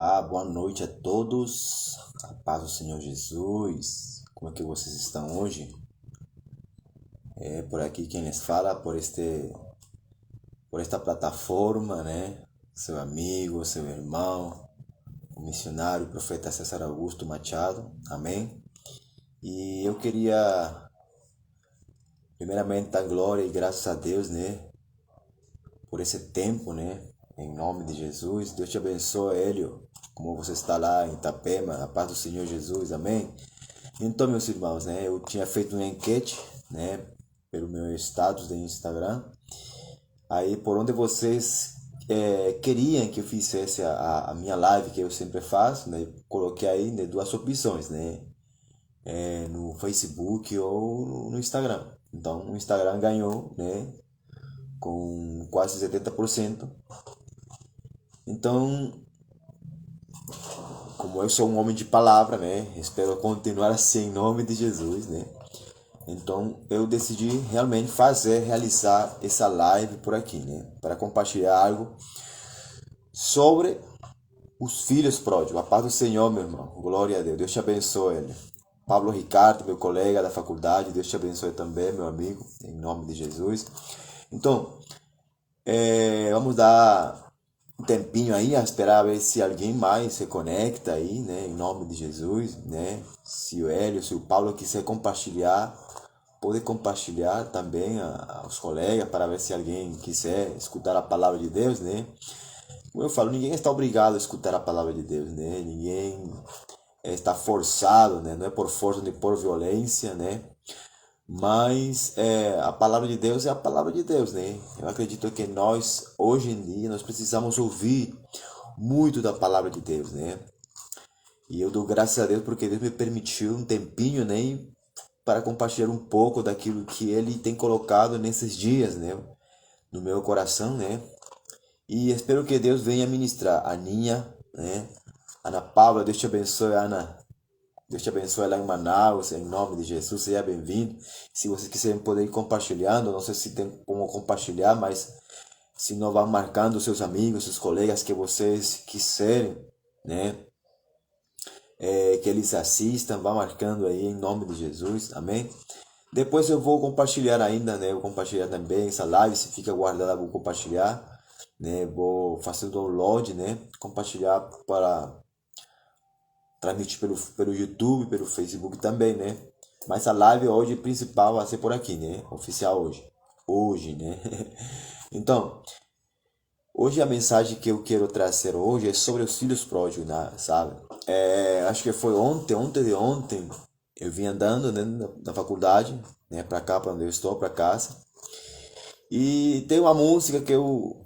Boa noite a todos. A paz do Senhor Jesus. Como é que vocês estão hoje? Por aqui quem les fala por esta plataforma, né? Seu amigo, seu irmão, o missionário, o profeta César Augusto Machado. Amém. E eu queria primeiramente dar glória e graças a Deus, né? Por esse tempo, né? Em nome de Jesus. Deus te abençoe, Hélio. Como você está lá em Itapema, a paz do Senhor Jesus. Amém. Então, meus irmãos, né, eu tinha feito uma enquete, né, pelo meu status de Instagram, aí por onde vocês queriam que eu fizesse a minha live que eu sempre faço, né, coloquei aí, né, duas opções, né, no Facebook ou no Instagram. Então, o Instagram ganhou, né, com quase 70%. Então, como eu sou um homem de palavra, né, espero continuar assim em nome de Jesus, né. Então eu decidi realmente realizar essa live por aqui, né? Para compartilhar algo sobre os filhos pródigos. A paz do Senhor, meu irmão. Glória a Deus. Deus te abençoe, ele. Pablo Ricardo, meu colega da faculdade, Deus te abençoe também, meu amigo, em nome de Jesus. Então, vamos dar um tempinho aí a esperar ver se alguém mais se conecta aí, né? Em nome de Jesus, né? Se o Hélio, se o Paulo quiser compartilhar, pode compartilhar também aos colegas para ver se alguém quiser escutar a palavra de Deus, né? Como eu falo, ninguém está obrigado a escutar a palavra de Deus, né? Ninguém está forçado, né? Não é por força nem por violência, né? Mas a palavra de Deus é a palavra de Deus, né? Eu acredito que nós, hoje em dia, nós precisamos ouvir muito da palavra de Deus, né? E eu dou graças a Deus porque Deus me permitiu um tempinho, né? Para compartilhar um pouco daquilo que Ele tem colocado nesses dias, né? No meu coração, né? E espero que Deus venha ministrar a Ninha, né? Ana Paula, Deus te abençoe, Ana. Deus te abençoe lá em Manaus, em nome de Jesus, seja bem-vindo. Se vocês quiserem poder ir compartilhando, não sei se tem como compartilhar, mas se não, vá marcando seus amigos, seus colegas que vocês quiserem, né? Que eles assistam, vá marcando aí em nome de Jesus, amém? Depois eu vou compartilhar ainda, né? Eu vou compartilhar também essa live, se fica guardada, vou compartilhar, né? Vou fazer o download, né? Compartilhar para transmitir pelo YouTube, pelo Facebook também, né? Mas a live hoje principal vai ser por aqui, né? Oficial hoje. Hoje, né? Então, hoje a mensagem que eu quero trazer hoje é sobre os filhos pródigos, né? Sabe? Acho que foi ontem de ontem, eu vim andando, né, da faculdade, né, para cá, para onde eu estou, para casa. E tem uma música que eu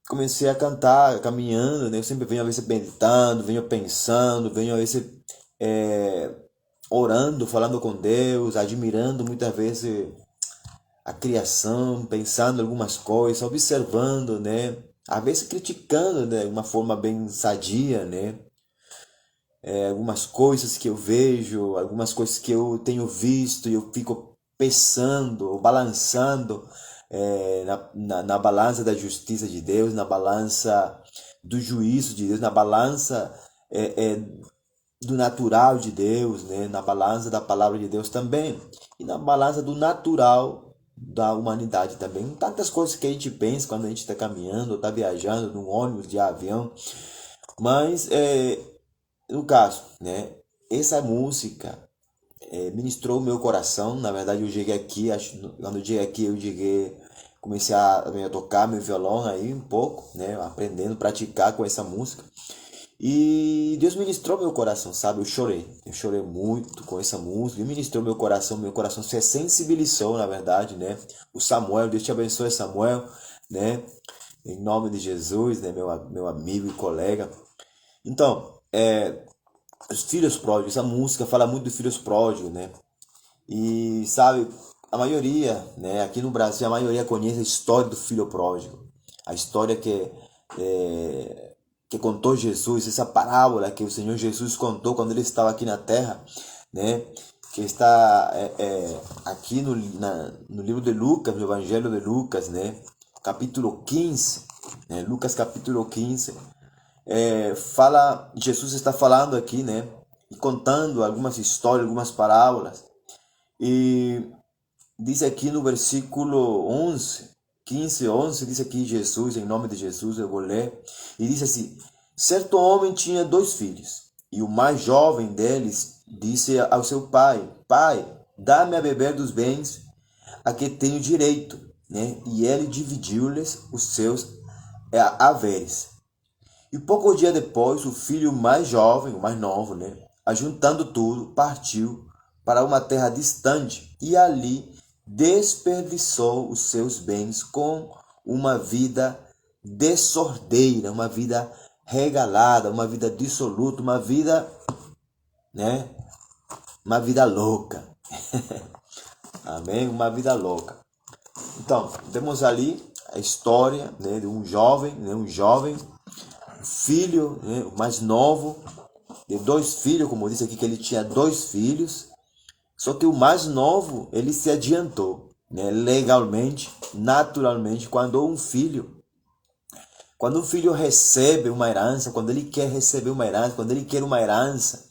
comecei a cantar caminhando, né? Eu sempre venho a vezes meditando, venho pensando, venho a vezes é, orando, falando com Deus, admirando muitas vezes a criação, pensando em algumas coisas, observando, né? Às vezes criticando, né, de uma forma bem sadia, né? Algumas coisas que eu vejo, algumas coisas que eu tenho visto e eu fico pensando, balançando na balança da justiça de Deus, na balança do juízo de Deus, na balança do natural de Deus, né? Na balança da palavra de Deus também, e na balança do natural da humanidade também. Tantas coisas que a gente pensa quando a gente está caminhando, está viajando num ônibus, de avião, mas no caso, né? Essa música ministrou o meu coração. Na verdade, eu cheguei aqui, quando eu cheguei aqui, comecei a tocar meu violão aí um pouco, né? Aprendendo, praticar com essa música. E Deus ministrou meu coração, sabe? Eu chorei muito com essa música. E ministrou meu coração se sensibilizou, na verdade, né? O Samuel, Deus te abençoe, Samuel, né? Em nome de Jesus, né? Meu amigo e colega. Então, os filhos pródigos, essa música fala muito dos filhos pródigos, né? E sabe, a maioria, né, aqui no Brasil, a maioria conhece a história do filho pródigo. A história que contou Jesus, essa parábola que o Senhor Jesus contou quando ele estava aqui na terra, né? Que está aqui no livro de Lucas, no Evangelho de Lucas, né? Capítulo 15, né? Lucas capítulo 15. Jesus está falando aqui, né? E contando algumas histórias, algumas parábolas. E diz aqui no versículo 11, 15, 11, diz aqui Jesus, em nome de Jesus, eu vou ler. E diz assim: certo homem tinha 2 filhos. E o mais jovem deles disse ao seu pai: Pai, dá-me a beber dos bens a que tenho direito. Né? E ele dividiu-lhes os seus haveres. E pouco dia depois, o filho mais jovem, o mais novo, né, ajuntando tudo, partiu para uma terra distante e ali desperdiçou os seus bens com uma vida desordeira, uma vida regalada, uma vida dissoluta, uma vida, né, uma vida louca. Amém? Uma vida louca. Então, temos ali a história, né, de um jovem, filho, né, o mais novo, de 2 filhos, como eu disse aqui que ele tinha 2 filhos, só que o mais novo, ele se adiantou, né, legalmente, naturalmente, quando um filho recebe uma herança, quando ele quer receber uma herança, quando ele quer uma herança,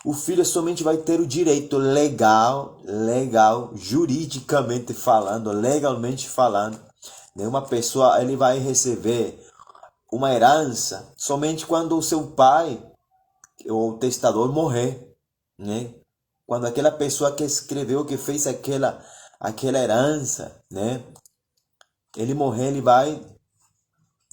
o filho somente vai ter o direito legal, juridicamente falando, legalmente falando, né, uma pessoa, ele vai receber uma herança somente quando o seu pai ou o testador morrer, né? Quando aquela pessoa que escreveu, que fez aquela herança, né? Ele morrer, ele vai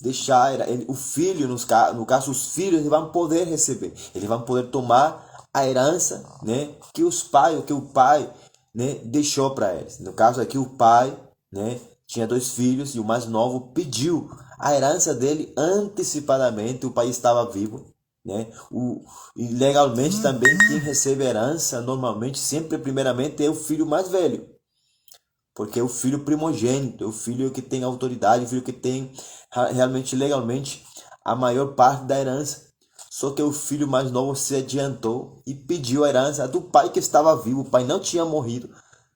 deixar o filho, no caso os filhos, eles vão poder receber, eles vão poder tomar a herança, né? Que o pai, né, deixou para eles. No caso aqui o pai, né, tinha 2 filhos e o mais novo pediu a herança dele antecipadamente. O pai estava vivo, né? E legalmente também quem recebe herança normalmente sempre primeiramente é o filho mais velho, porque é o filho primogênito, é o filho que tem autoridade, o filho que tem realmente legalmente a maior parte da herança. Só que o filho mais novo se adiantou e pediu a herança do pai que estava vivo. O pai não tinha morrido,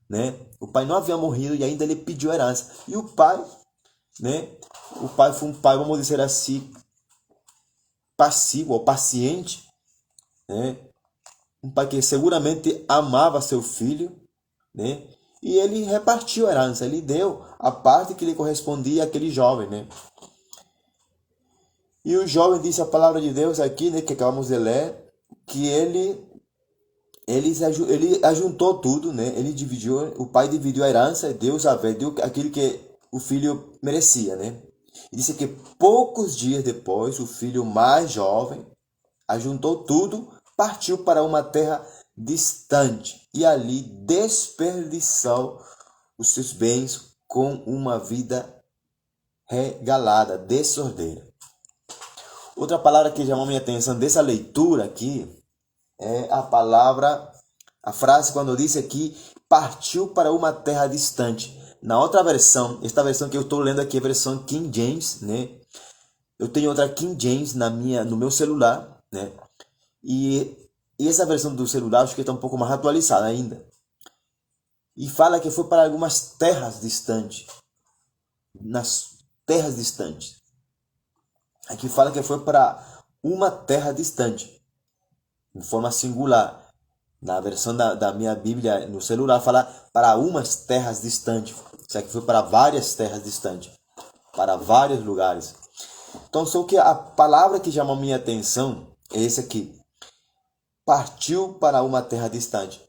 né? O pai não havia morrido e ainda ele pediu a herança. E o pai, né? O pai foi um pai, vamos dizer assim, passivo ou paciente, né? Um pai que seguramente amava seu filho, né? E ele repartiu a herança, ele deu a parte que lhe correspondia àquele jovem, né? E o jovem disse a palavra de Deus aqui, né, que acabamos de ler, que ele ajuntou tudo, né? Ele dividiu, o pai dividiu a herança, Deus deu aquilo que o filho merecia, né? E disse que poucos dias depois, o filho mais jovem ajuntou tudo, partiu para uma terra distante e ali desperdiçou os seus bens com uma vida regalada, desordeira. Outra palavra que chamou minha atenção dessa leitura aqui é a frase quando diz aqui, partiu para uma terra distante. Na outra versão, esta versão que eu estou lendo aqui é a versão King James, né? Eu tenho outra King James no meu celular, né? E essa versão do celular acho que está um pouco mais atualizada ainda. E fala que foi para algumas terras distantes. Nas terras distantes. Aqui fala que foi para uma terra distante. De forma singular. Na versão da minha Bíblia no celular fala para umas terras distantes. Isso aqui foi para várias terras distantes. Para vários lugares. Então só que a palavra que chamou minha atenção é essa aqui. Partiu para uma terra distante.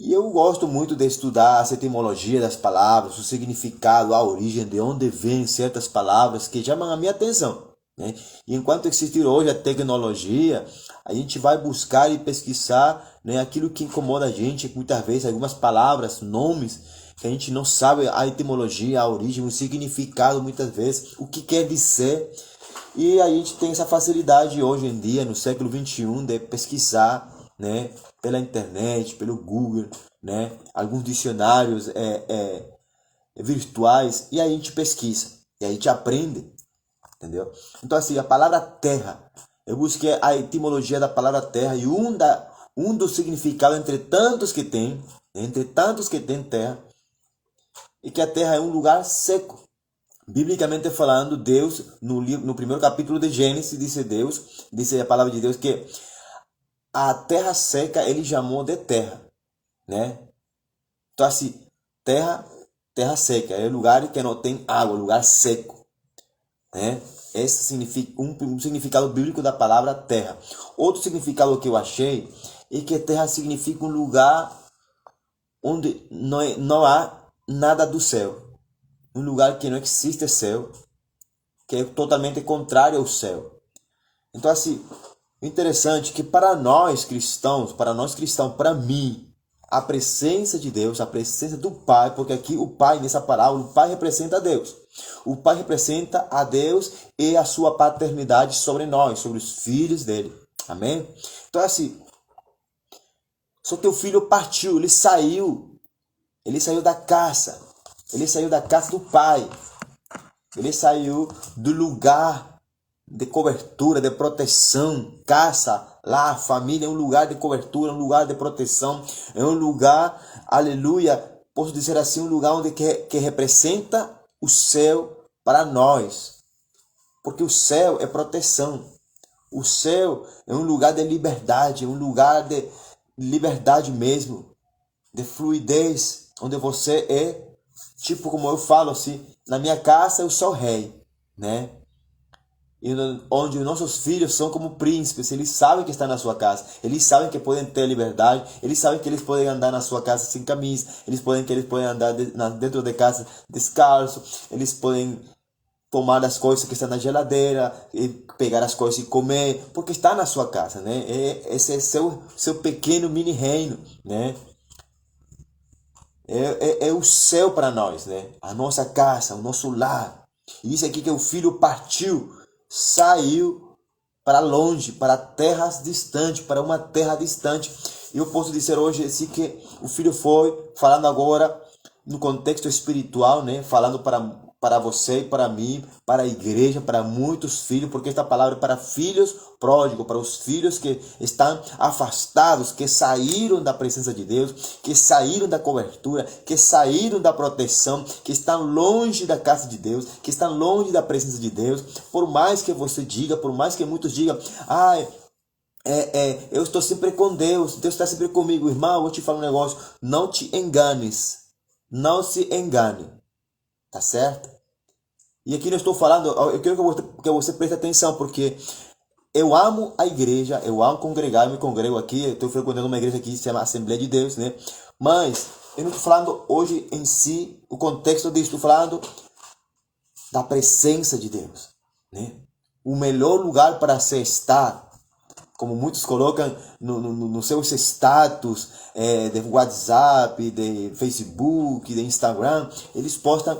E eu gosto muito de estudar a etimologia das palavras, o significado, a origem, de onde vêm certas palavras que chamam a minha atenção, né? E enquanto existir hoje a tecnologia, a gente vai buscar e pesquisar, né, aquilo que incomoda a gente, muitas vezes algumas palavras, nomes, que a gente não sabe a etimologia, a origem, o significado, muitas vezes, o que quer dizer. E a gente tem essa facilidade hoje em dia, no século XXI, de pesquisar, né, pela internet, pelo Google, né, alguns dicionários virtuais, e aí a gente pesquisa, e aí a gente aprende, entendeu? Então assim, a palavra terra, eu busquei a etimologia da palavra terra, e um dos significados entre tantos que tem terra, e que a terra é um lugar seco, biblicamente falando, Deus, no primeiro capítulo de Gênesis, diz a palavra de Deus que a terra seca ele chamou de terra, né? Então assim, terra seca, é lugar que não tem água, lugar seco, né? Esse significa um significado bíblico da palavra terra. Outro significado que eu achei é que terra significa um lugar onde não há nada do céu. Um lugar que não existe céu, que é totalmente contrário ao céu. Então assim, interessante que para nós cristãos, para mim, a presença de Deus, a presença do Pai, porque aqui o Pai, nessa parábola, o Pai representa a Deus. O Pai representa a Deus e a sua paternidade sobre nós, sobre os filhos dele. Amém? Então assim, só que o filho partiu, ele saiu da casa, ele saiu da casa do Pai, ele saiu do lugar de cobertura, de proteção. Casa, lá, família é um lugar de cobertura, um lugar de proteção, é um lugar, aleluia, posso dizer assim, um lugar onde que representa o céu para nós, porque o céu é proteção, o céu é um lugar de liberdade, é um lugar de liberdade mesmo, de fluidez, onde você é, tipo como eu falo assim, na minha casa eu sou rei, né? E onde os nossos filhos são como príncipes, eles sabem que estão na sua casa, eles sabem que podem ter liberdade, eles sabem que eles podem andar na sua casa sem camisa, eles podem andar dentro de casa descalço, eles podem tomar as coisas que estão na geladeira, e pegar as coisas e comer, porque está na sua casa, né? Esse é seu pequeno mini reino, né? É o céu para nós, né? A nossa casa, o nosso lar. E isso aqui que o filho partiu, saiu para longe, para terras distantes, para uma terra distante. E eu posso dizer hoje assim que o filho foi, falando agora no contexto espiritual, né? Falando para você e para mim, para a igreja, para muitos filhos, porque esta palavra é para filhos pródigos, para os filhos que estão afastados, que saíram da presença de Deus, que saíram da cobertura, que saíram da proteção, que estão longe da casa de Deus, que estão longe da presença de Deus. Por mais que você diga, por mais que muitos digam, eu estou sempre com Deus, Deus está sempre comigo. Irmão, eu vou te falar um negócio, não te enganes, não se engane. Tá certo? E aqui eu estou falando, eu quero que você preste atenção, porque eu amo a igreja, eu amo congregar, eu me congrego aqui, eu estou frequentando uma igreja aqui que se chama Assembleia de Deus, né? Mas eu não estou falando hoje em si, o contexto disso, estou falando da presença de Deus, né? O melhor lugar para se estar, como muitos colocam nos seus status de WhatsApp, de Facebook, de Instagram, eles postam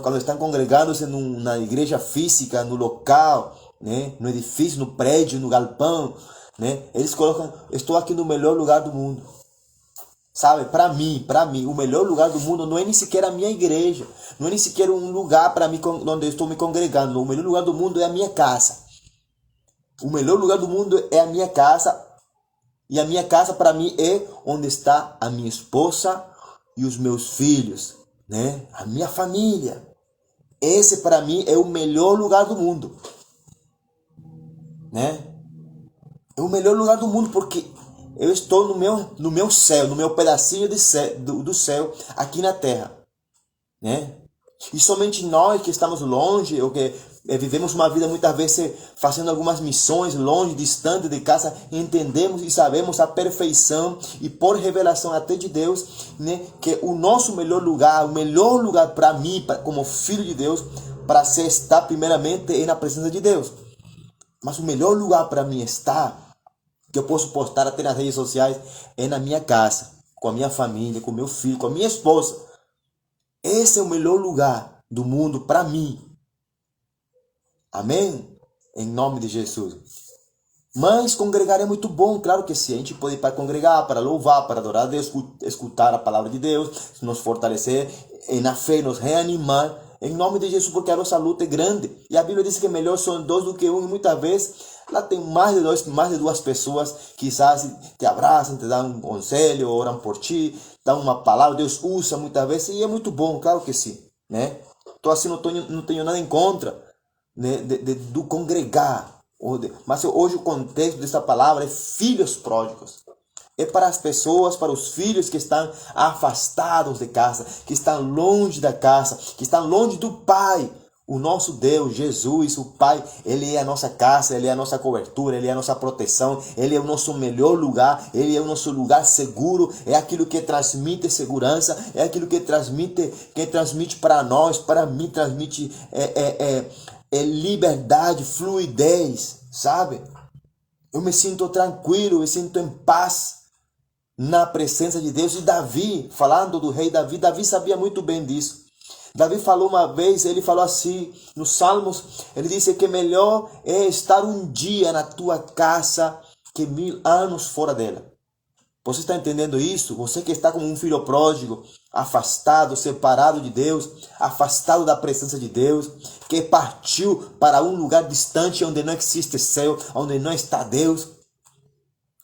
quando estão congregados na igreja física, no local, né, no edifício, no prédio, no galpão, né, eles colocam, estou aqui no melhor lugar do mundo. Sabe, para mim, o melhor lugar do mundo não é nem sequer a minha igreja, não é nem sequer um lugar para mim onde eu estou me congregando. O melhor lugar do mundo é a minha casa. O melhor lugar do mundo é a minha casa. E a minha casa para mim é onde está a minha esposa e os meus filhos, né? A minha família. Esse para mim é o melhor lugar do mundo, né? É o melhor lugar do mundo porque eu estou no meu céu, no meu pedacinho do céu aqui na terra, né? E somente nós que estamos longe, ou que vivemos uma vida muitas vezes fazendo algumas missões longe, distante de casa, entendemos e sabemos a perfeição e por revelação até de Deus, né, que o nosso melhor lugar, o melhor lugar para mim, como filho de Deus, para se estar primeiramente é na presença de Deus. Mas o melhor lugar para mim estar, que eu posso postar até nas redes sociais, é na minha casa, com a minha família, com meu filho, com a minha esposa. Esse é o melhor lugar do mundo para mim. Amém? Em nome de Jesus. Mas congregar é muito bom, claro que sim. A gente pode ir para congregar, para louvar, para adorar a Deus, escutar a palavra de Deus, nos fortalecer e na fé, nos reanimar. Em nome de Jesus, porque a nossa luta é grande. E a Bíblia diz que melhor são dois do que um. E muitas vezes lá tem mais de duas pessoas que quizás te abraçam, te dão um conselho, oram por ti, dão uma palavra. Deus usa muitas vezes e é muito bom, claro que sim, né? Então assim, não tenho nada em contra, né, do congregar. Mas hoje o contexto dessa palavra é filhos pródigos. É para as pessoas, para os filhos que estão afastados de casa, que estão longe da casa, que estão longe do Pai. O nosso Deus, Jesus, o Pai, Ele é a nossa casa, Ele é a nossa cobertura, Ele é a nossa proteção, Ele é o nosso melhor lugar, Ele é o nosso lugar seguro, é aquilo que transmite segurança, é aquilo que transmite para nós, para mim, transmite liberdade, fluidez, sabe? Eu me sinto tranquilo, eu me sinto em paz na presença de Deus. E Davi, falando do rei Davi, Davi sabia muito bem disso. Davi falou uma vez, ele falou assim, nos Salmos, ele disse que melhor é estar um dia na tua casa que 1000 anos fora dela. Você está entendendo isso? Você que está como um filho pródigo, afastado, separado de Deus, afastado da presença de Deus, que partiu para um lugar distante onde não existe céu, onde não está Deus.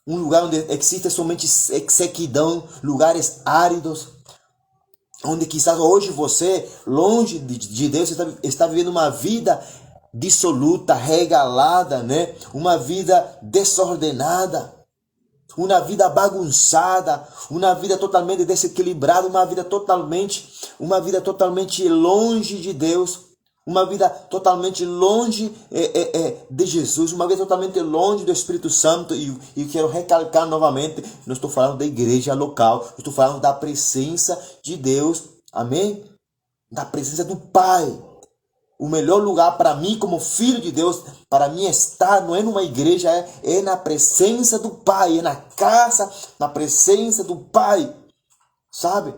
Um lugar onde existe somente sequidão, lugares áridos, onde quizás hoje você, longe de Deus, está vivendo uma vida dissoluta, regalada, né? Uma vida desordenada, uma vida bagunçada, uma vida totalmente desequilibrada, uma vida totalmente longe de Deus, uma vida totalmente longe de Jesus, uma vida totalmente longe do Espírito Santo. E quero recalcar novamente, não estou falando da igreja local, estou falando da presença de Deus, amém? Da presença do Pai. O melhor lugar para mim como filho de Deus, para mim estar, não é numa igreja, é na presença do Pai, é na casa, na presença do Pai, sabe?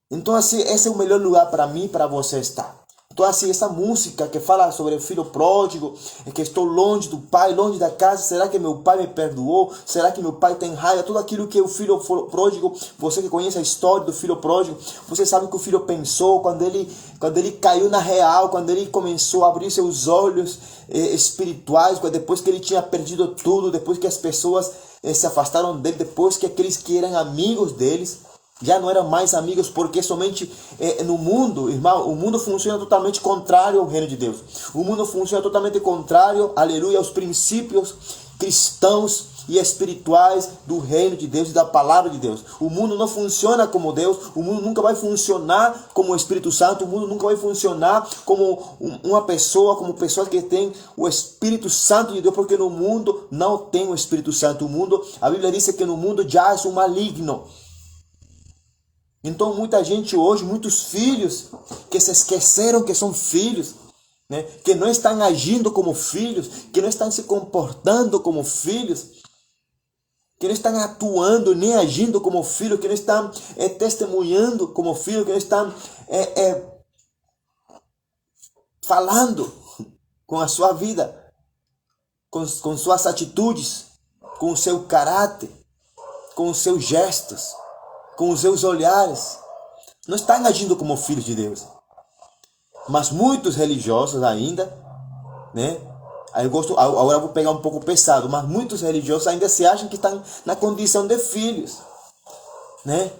Então assim, esse é o melhor lugar para mim e para você estar. Então assim, essa música que fala sobre o filho pródigo, que estou longe do Pai, longe da casa, será que meu Pai me perdoou? Será que meu Pai tem raiva? Tudo aquilo que o filho pródigo, você que conhece a história do filho pródigo, você sabe o que o filho pensou quando ele caiu na real, quando ele começou a abrir seus olhos espirituais, depois que ele tinha perdido tudo, depois que as pessoas se afastaram dele, depois que aqueles que eram amigos deles já não eram mais amigos, porque somente no mundo, irmão, o mundo funciona totalmente contrário ao reino de Deus. O mundo funciona totalmente contrário, aleluia, aos princípios cristãos e espirituais do reino de Deus e da palavra de Deus. O mundo não funciona como Deus, o mundo nunca vai funcionar como o Espírito Santo, o mundo nunca vai funcionar como uma pessoa, como pessoas que têm o Espírito Santo de Deus, porque no mundo não tem o Espírito Santo. O mundo, a Bíblia diz que no mundo jaz o maligno. Então muita gente hoje, muitos filhos que se esqueceram que são filhos, né? Que não estão agindo como filhos, que não estão se comportando como filhos, que não estão atuando nem agindo como filho, que não estão testemunhando como filho, que não estão falando com a sua vida, com suas atitudes, com o seu caráter, com os seus gestos, com os seus olhares, não estão agindo como filhos de Deus. Mas muitos religiosos ainda, né? Agora eu vou pegar um pouco pesado, mas muitos religiosos ainda se acham que estão na condição de filhos, né?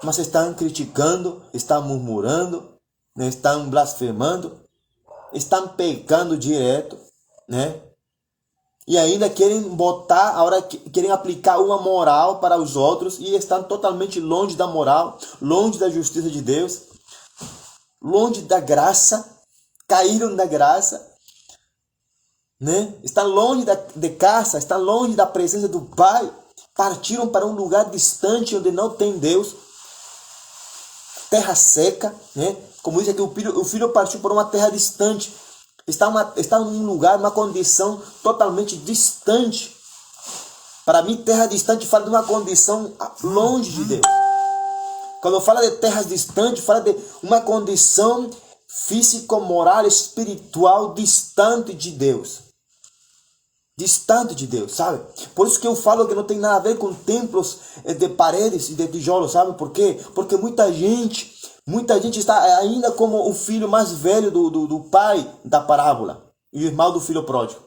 Mas estão criticando, estão murmurando, né? Estão blasfemando, estão pecando direto, né? E ainda querem querem aplicar uma moral para os outros e estão totalmente longe da moral, longe da justiça de Deus, longe da graça, caíram da graça, né? Estão longe de casa, estão longe da presença do Pai, partiram para um lugar distante onde não tem Deus, terra seca, né? Como diz aqui, o filho partiu para uma terra distante. Está em um lugar, uma condição totalmente distante. Para mim, terra distante fala de uma condição longe de Deus. Quando fala de terras distantes, fala de uma condição físico, moral, espiritual distante de Deus. Distante de Deus, sabe? Por isso que eu falo que não tem nada a ver com templos de paredes e de tijolos, sabe por quê? Porque muita gente está ainda como o filho mais velho do pai da parábola e o irmão do filho pródigo.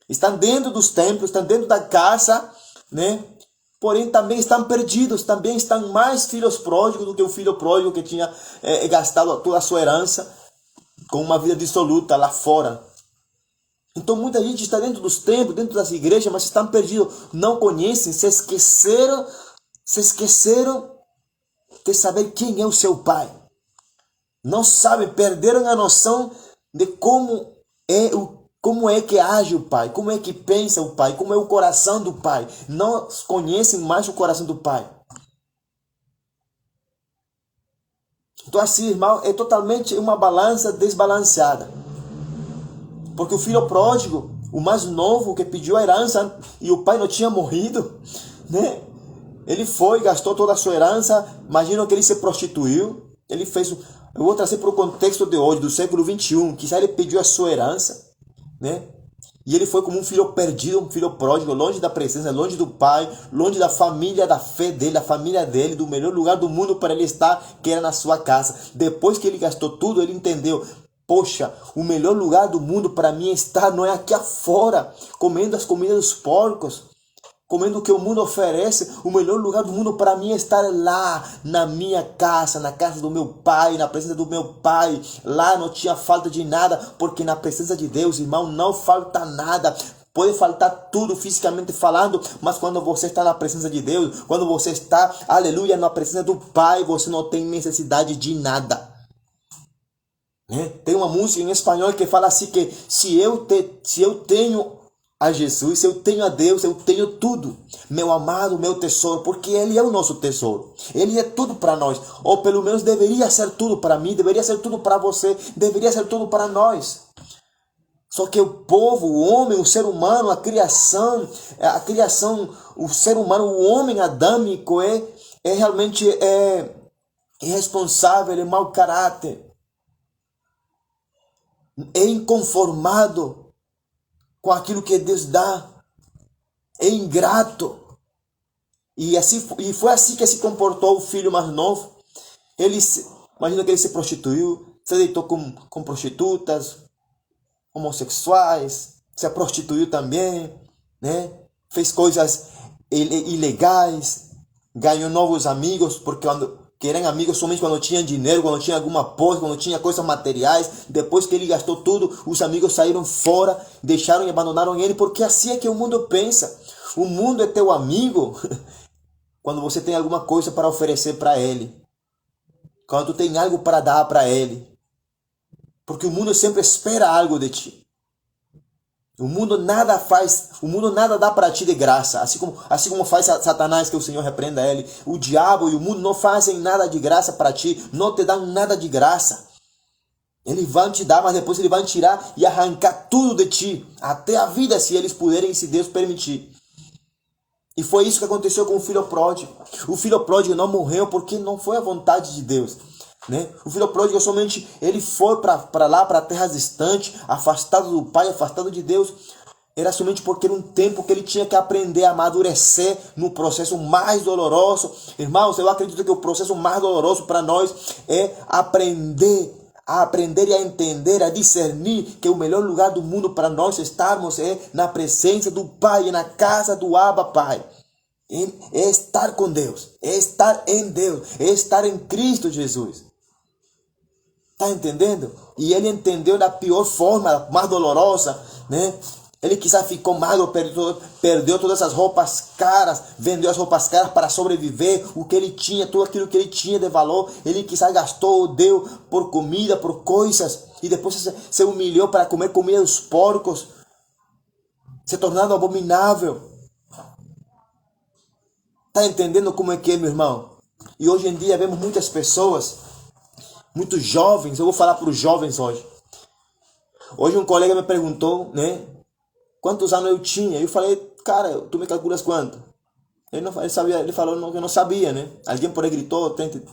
Estão dentro dos templos, estão dentro da casa, né? porém também estão perdidos, também estão mais filhos pródigos do que o filho pródigo que tinha gastado toda a sua herança com uma vida dissoluta lá fora. Então muita gente está dentro dos templos, dentro das igrejas, mas estão perdidos, não conhecem, se esqueceram de saber quem é o seu Pai. Não sabem, perderam a noção de como é que age o Pai, como é que pensa o Pai, como é o coração do Pai. Não conhecem mais o coração do Pai. Então assim, irmão, é totalmente uma balança desbalanceada. Porque o filho pródigo, o mais novo que pediu a herança e o pai não tinha morrido, né? Ele foi, gastou toda a sua herança. Imagina que ele se prostituiu. Ele fez, eu vou trazer para o contexto de hoje, do século 21, quizá ele pediu a sua herança, né? E ele foi como um filho perdido, um filho pródigo, longe da presença, longe do pai, longe da família, da fé dele, da família dele, do melhor lugar do mundo para ele estar, que era na sua casa. Depois que ele gastou tudo, ele entendeu: poxa, o melhor lugar do mundo para mim estar não é aqui afora, comendo as comidas dos porcos, comendo o que o mundo oferece. O melhor lugar do mundo para mim é estar lá, na minha casa, na casa do meu pai, na presença do meu pai. Lá não tinha falta de nada, porque na presença de Deus, irmão, não falta nada. Pode faltar tudo fisicamente falando, mas quando você está na presença de Deus, quando você está, aleluia, na presença do Pai, você não tem necessidade de nada. Tem uma música em espanhol que fala assim, que se eu tenho a Jesus, se eu tenho a Deus, eu tenho tudo, meu amado, meu tesouro, porque Ele é o nosso tesouro, Ele é tudo para nós, ou pelo menos deveria ser tudo para mim, deveria ser tudo para você, deveria ser tudo para nós. Só que o povo, o homem, o ser humano, a criação, o ser humano, o homem adâmico é realmente irresponsável, é mau caráter, é inconformado com aquilo que Deus dá, é ingrato. E foi assim que se comportou o filho mais novo. Imagina que ele se prostituiu, se deitou com prostitutas, homossexuais, se prostituiu também, né? Fez coisas ilegais, ganhou novos amigos, porque que eram amigos somente quando tinha dinheiro, quando tinha alguma posse, quando tinha coisas materiais. Depois que ele gastou tudo, os amigos saíram fora, deixaram e abandonaram ele, porque assim é que o mundo pensa. O mundo é teu amigo quando você tem alguma coisa para oferecer para ele, quando tu tem algo para dar para ele, porque o mundo sempre espera algo de ti. O mundo nada dá para ti de graça, assim como faz Satanás, que o Senhor repreenda ele. O diabo e o mundo não fazem nada de graça para ti, não te dão nada de graça. Eles vão te dar, mas depois eles vão tirar e arrancar tudo de ti, até a vida, se eles puderem, se Deus permitir. E foi isso que aconteceu com o filho pródigo. O filho pródigo não morreu porque não foi a vontade de Deus, né? O filho pródigo somente ele foi para lá, para terras distantes, afastado do pai, afastado de Deus. Era somente porque era um tempo que ele tinha que aprender a amadurecer no processo mais doloroso. Irmãos, eu acredito que o processo mais doloroso para nós é aprender e a entender, a discernir que o melhor lugar do mundo para nós estarmos é na presença do Pai, na casa do Abba Pai. É estar com Deus, é estar em Deus, é estar em Cristo Jesus. Está entendendo? E ele entendeu da pior forma, mais dolorosa, né? Ele quizás ficou magro, perdeu todas as roupas caras, vendeu as roupas caras para sobreviver, o que ele tinha, tudo aquilo que ele tinha de valor, ele quizás gastou, deu por comida, por coisas, e depois se humilhou para comer comida dos porcos, se tornando abominável. Está entendendo como é que é, meu irmão? E hoje em dia vemos muitas pessoas, muitos jovens, eu vou falar para os jovens hoje. Hoje um colega me perguntou, né, quantos anos eu tinha. Eu falei, cara, tu me calculas quanto? Ele falou que eu não sabia, né? Alguém por aí gritou 30,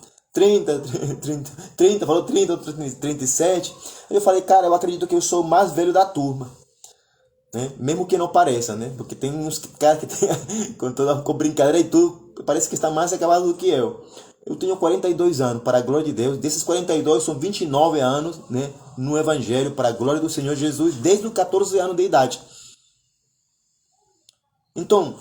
falou 30, outro 37. Eu falei, cara, eu acredito que eu sou o mais velho da turma, né? Mesmo que não pareça, né? Porque tem uns caras que tem, com brincadeira e tudo, parece que está mais acabado do que eu. Eu tenho 42 anos, para a glória de Deus. Desses 42, são 29 anos, né, no Evangelho, para a glória do Senhor Jesus, desde os 14 anos de idade. Então,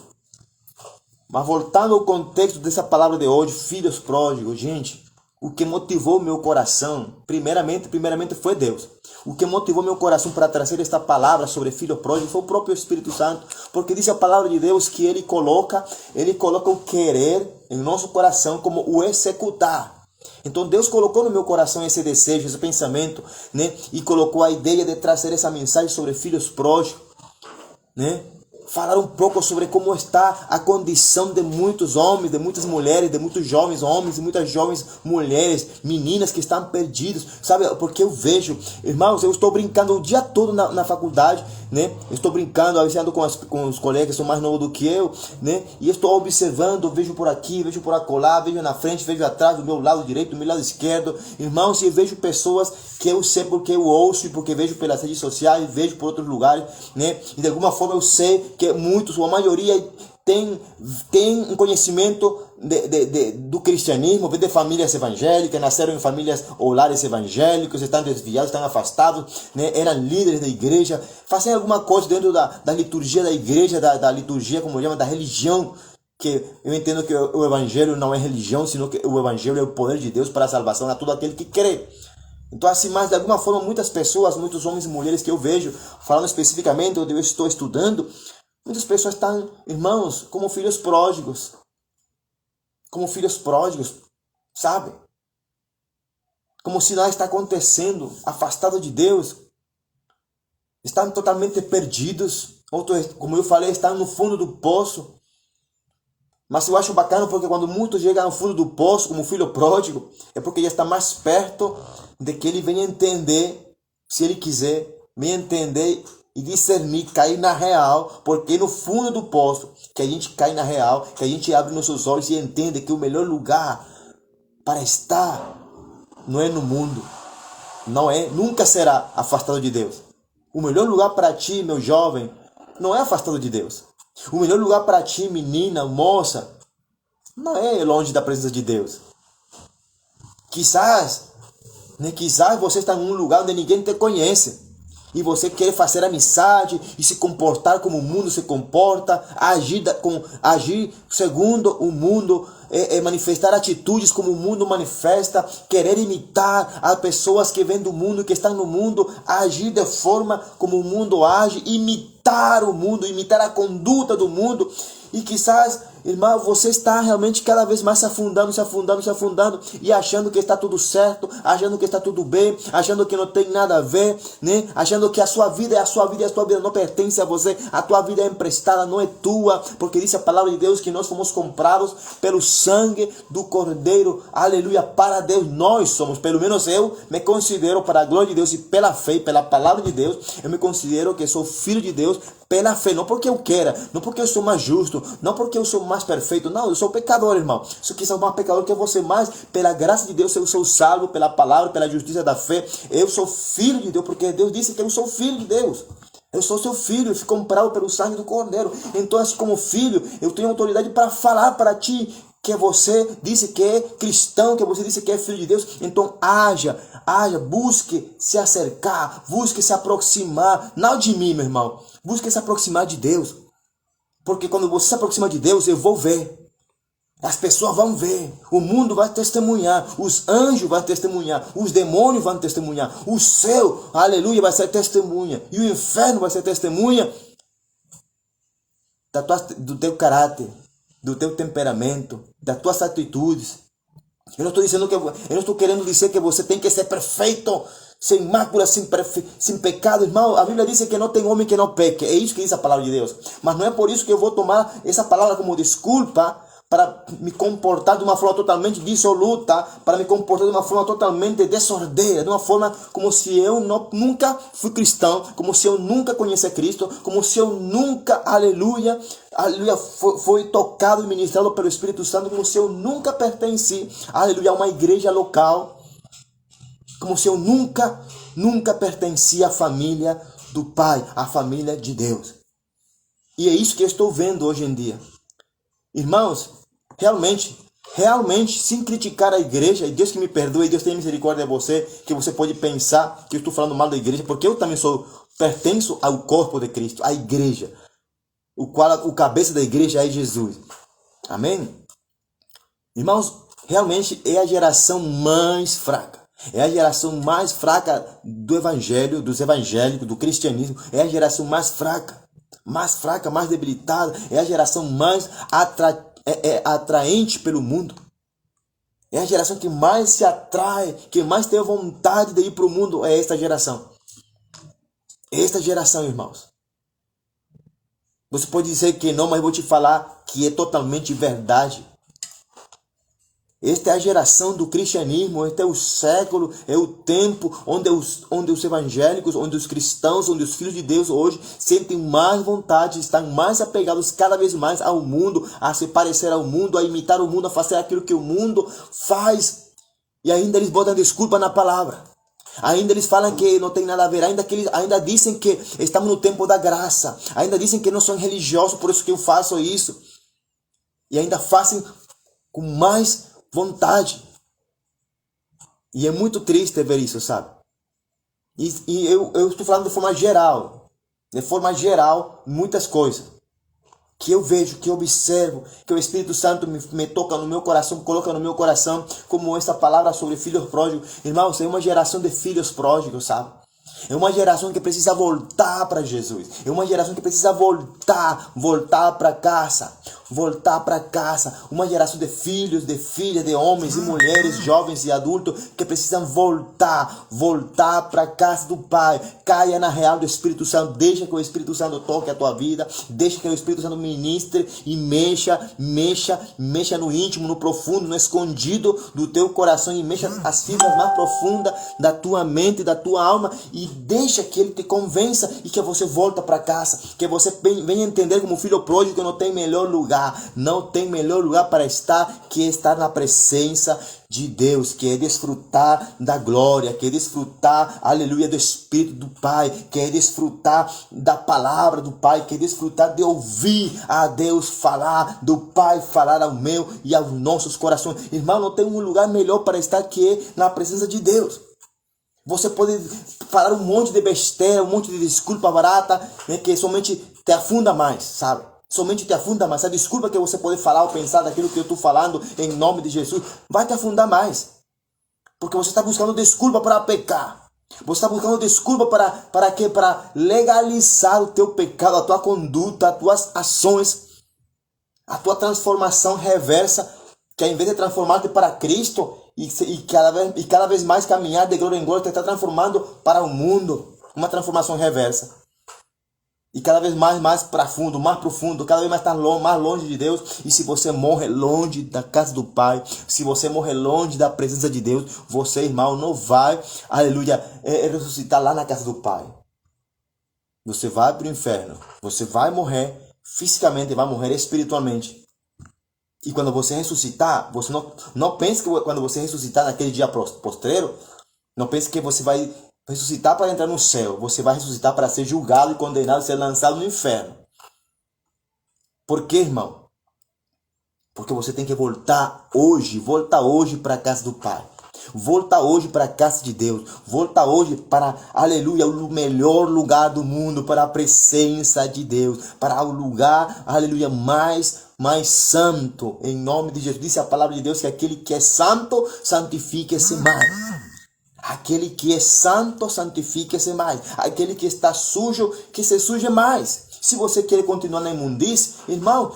Mas voltando ao contexto dessa palavra de hoje, filhos pródigos, gente, o que motivou meu coração, primeiramente foi Deus. O que motivou meu coração para trazer esta palavra sobre filho pródigo foi o próprio Espírito Santo, porque diz a palavra de Deus que ele coloca o querer em nosso coração como o executar. Então Deus colocou no meu coração esse desejo, esse pensamento, né? E colocou a ideia de trazer essa mensagem sobre filhos pródigos, né? Falar um pouco sobre como está a condição de muitos homens, de muitas mulheres, de muitos jovens homens e muitas jovens mulheres, meninas que estão perdidos, sabe? Porque eu vejo, irmãos, eu estou brincando o dia todo na faculdade, né? Eu estou brincando, às vezes ando com os colegas que são mais novos do que eu, né? E eu estou observando, vejo por aqui, vejo por acolá, vejo na frente, vejo atrás, do meu lado direito, do meu lado esquerdo, irmãos, e vejo pessoas que eu sei porque eu ouço e porque vejo pelas redes sociais, vejo por outros lugares, né? E de alguma forma eu sei que muitos, ou a maioria, tem um conhecimento do cristianismo, vem de famílias evangélicas, nasceram em famílias ou lares evangélicos, estão desviados, estão afastados, né? Eram líderes da igreja, fazem alguma coisa dentro da liturgia da igreja, da liturgia, como chama, da religião, que eu entendo que o evangelho não é religião, senão que o evangelho é o poder de Deus para a salvação a todo aquele que crê. Então, assim, mas de alguma forma, muitas pessoas, muitos homens e mulheres que eu vejo, falando especificamente onde eu estou estudando, muitas pessoas estão, irmãos, como filhos pródigos. Como filhos pródigos, sabe? Como se nada está acontecendo, afastado de Deus. Estão totalmente perdidos. Outros, como eu falei, estão no fundo do poço. Mas eu acho bacana porque quando muitos chegam no fundo do poço, como filho pródigo, é porque já está mais perto de que ele venha entender, se ele quiser, venha entender e discernir, cair na real, porque no fundo do poço, que a gente cai na real, que a gente abre nossos olhos e entende que o melhor lugar para estar não é no mundo, não é, nunca será afastado de Deus. O melhor lugar para ti, meu jovem, não é afastado de Deus. O melhor lugar para ti, menina, moça, não é longe da presença de Deus. Quizás você está em um lugar onde ninguém te conhece. E você quer fazer amizade e se comportar como o mundo se comporta, agir segundo o mundo, manifestar atitudes como o mundo manifesta, querer imitar as pessoas que vêm do mundo, que estão no mundo, agir de forma como o mundo age, imitar o mundo, imitar a conduta do mundo. E quizás, irmão, você está realmente cada vez mais se afundando e achando que está tudo certo, achando que está tudo bem, achando que não tem nada a ver, né? Achando que a sua vida é a sua vida e a sua vida não pertence a você, a tua vida é emprestada, não é tua, porque diz a palavra de Deus que nós fomos comprados pelo sangue do Cordeiro, aleluia, para Deus. Nós somos, pelo menos eu me considero, para a glória de Deus e pela fé, pela palavra de Deus, eu me considero que sou filho de Deus pela fé, não porque eu queira, não porque eu sou mais justo, não porque eu sou mais perfeito, não, eu sou pecador, irmão. Só que sou mais pecador que você, mas pela graça de Deus eu sou salvo, pela palavra, pela justiça da fé, eu sou filho de Deus, porque Deus disse que eu sou filho de Deus. Eu sou seu filho, eu fui comprado pelo sangue do Cordeiro. Então, assim como filho, eu tenho autoridade para falar para ti que você disse que é cristão, que você disse que é filho de Deus. Então haja, busque se acercar, busque se aproximar, não de mim, meu irmão, busque se aproximar de Deus, porque quando você se aproxima de Deus, eu vou ver, as pessoas vão ver, o mundo vai testemunhar, os anjos vão testemunhar, os demônios vão testemunhar, o céu, aleluia, vai ser testemunha, e o inferno vai ser testemunha do teu caráter, do teu temperamento, das tuas atitudes. Eu não estou querendo dizer que você tem que ser perfeito, sem mácula, sem pecado, irmão. A Bíblia diz que não tem homem que não peque. É isso que diz a palavra de Deus. Mas não é por isso que eu vou tomar essa palavra como desculpa para me comportar de uma forma totalmente dissoluta, para me comportar de uma forma totalmente desordeira, de uma forma como se eu nunca fui cristão, como se eu nunca conheci Cristo, como se eu nunca, aleluia, foi tocado e ministrado pelo Espírito Santo, como se eu nunca pertenci, aleluia, a uma igreja local, como se eu nunca pertencia à família do Pai, à família de Deus. E é isso que eu estou vendo hoje em dia. Irmãos, realmente, sem criticar a igreja, e Deus que me perdoe, Deus tem misericórdia de você, que você pode pensar que eu estou falando mal da igreja, porque eu também pertenço ao corpo de Cristo, à igreja, o cabeça da igreja é Jesus. Amém? Irmãos, realmente é a geração mais fraca. É a geração mais fraca do evangelho, dos evangélicos, do cristianismo. É a geração mais fraca, mais debilitada. É a geração mais atraente pelo mundo. É a geração que mais se atrai, que mais tem vontade de ir para o mundo. É esta geração. Esta geração, irmãos. Você pode dizer que não, mas eu vou te falar que é totalmente verdade. Esta é a geração do cristianismo, este é o século, é o tempo onde os evangélicos, onde os cristãos, onde os filhos de Deus hoje sentem mais vontade, estão mais apegados cada vez mais ao mundo, a se parecer ao mundo, a imitar o mundo, a fazer aquilo que o mundo faz. E ainda eles botam desculpa na palavra. Ainda eles falam que não tem nada a ver, ainda dizem que estamos no tempo da graça, ainda dizem que não são religiosos, por isso que eu faço isso. E ainda fazem com mais vontade. E é muito triste ver isso, sabe? E eu estou falando de forma geral. De forma geral, muitas coisas que eu vejo, que eu observo, que o Espírito Santo me toca no meu coração, coloca no meu coração, como essa palavra sobre filhos pródigos. Irmãos, é uma geração de filhos pródigos, sabe? É uma geração que precisa voltar para Jesus. É uma geração que precisa voltar para casa. Voltar para casa. Uma geração de filhos, de filhas, de homens e mulheres, jovens e adultos que precisam voltar para a casa do Pai. Caia na real do Espírito Santo. Deixa que o Espírito Santo toque a tua vida. Deixa que o Espírito Santo ministre e mexa no íntimo, no profundo, no escondido do teu coração e mexa as fibras mais profundas da tua mente, da tua alma e deixa que Ele te convença e que você volta para casa, que você venha entender como filho pródigo que não tem melhor lugar, não tem melhor lugar para estar que estar na presença de Deus, que é desfrutar da glória, que é desfrutar, aleluia, do Espírito do Pai, que é desfrutar da palavra do Pai, que é desfrutar de ouvir a Deus falar, do Pai falar ao meu e aos nossos corações. Irmão, não tem um lugar melhor para estar que na presença de Deus. Você pode falar um monte de besteira, um monte de desculpa barata, né, que somente te afunda mais, sabe? Somente te afunda mais. A desculpa que você pode falar ou pensar daquilo que eu estou falando em nome de Jesus vai te afundar mais. Porque você está buscando desculpa para pecar. Você está buscando desculpa para quê? Para legalizar o teu pecado, a tua conduta, as tuas ações, a tua transformação reversa, que ao invés de transformar-te para Cristo e cada vez mais caminhar de glória em glória, te está transformando para o mundo. Uma transformação reversa. E cada vez mais profundo, cada vez mais está mais longe de Deus. E se você morre longe da casa do Pai, se você morre longe da presença de Deus, você, irmão, não vai, aleluia, ressuscitar lá na casa do Pai. Você vai para o inferno. Você vai morrer fisicamente, vai morrer espiritualmente. E quando você ressuscitar, você não pense que quando você ressuscitar naquele dia postreiro, não pense que você vai ressuscitar para entrar no céu. Você vai ressuscitar para ser julgado e condenado, ser lançado no inferno. Por quê, irmão? Porque você tem que voltar hoje para a casa do Pai. Volta hoje para a casa de Deus. Volta hoje para, aleluia, o melhor lugar do mundo, para a presença de Deus, para o lugar, aleluia, mais santo, em nome de Jesus. Diz a palavra de Deus que aquele que é santo, santifique-se mais. Aquele que é santo, santifique-se mais. Aquele que está sujo, que se suje mais. Se você quer continuar na imundície, irmão,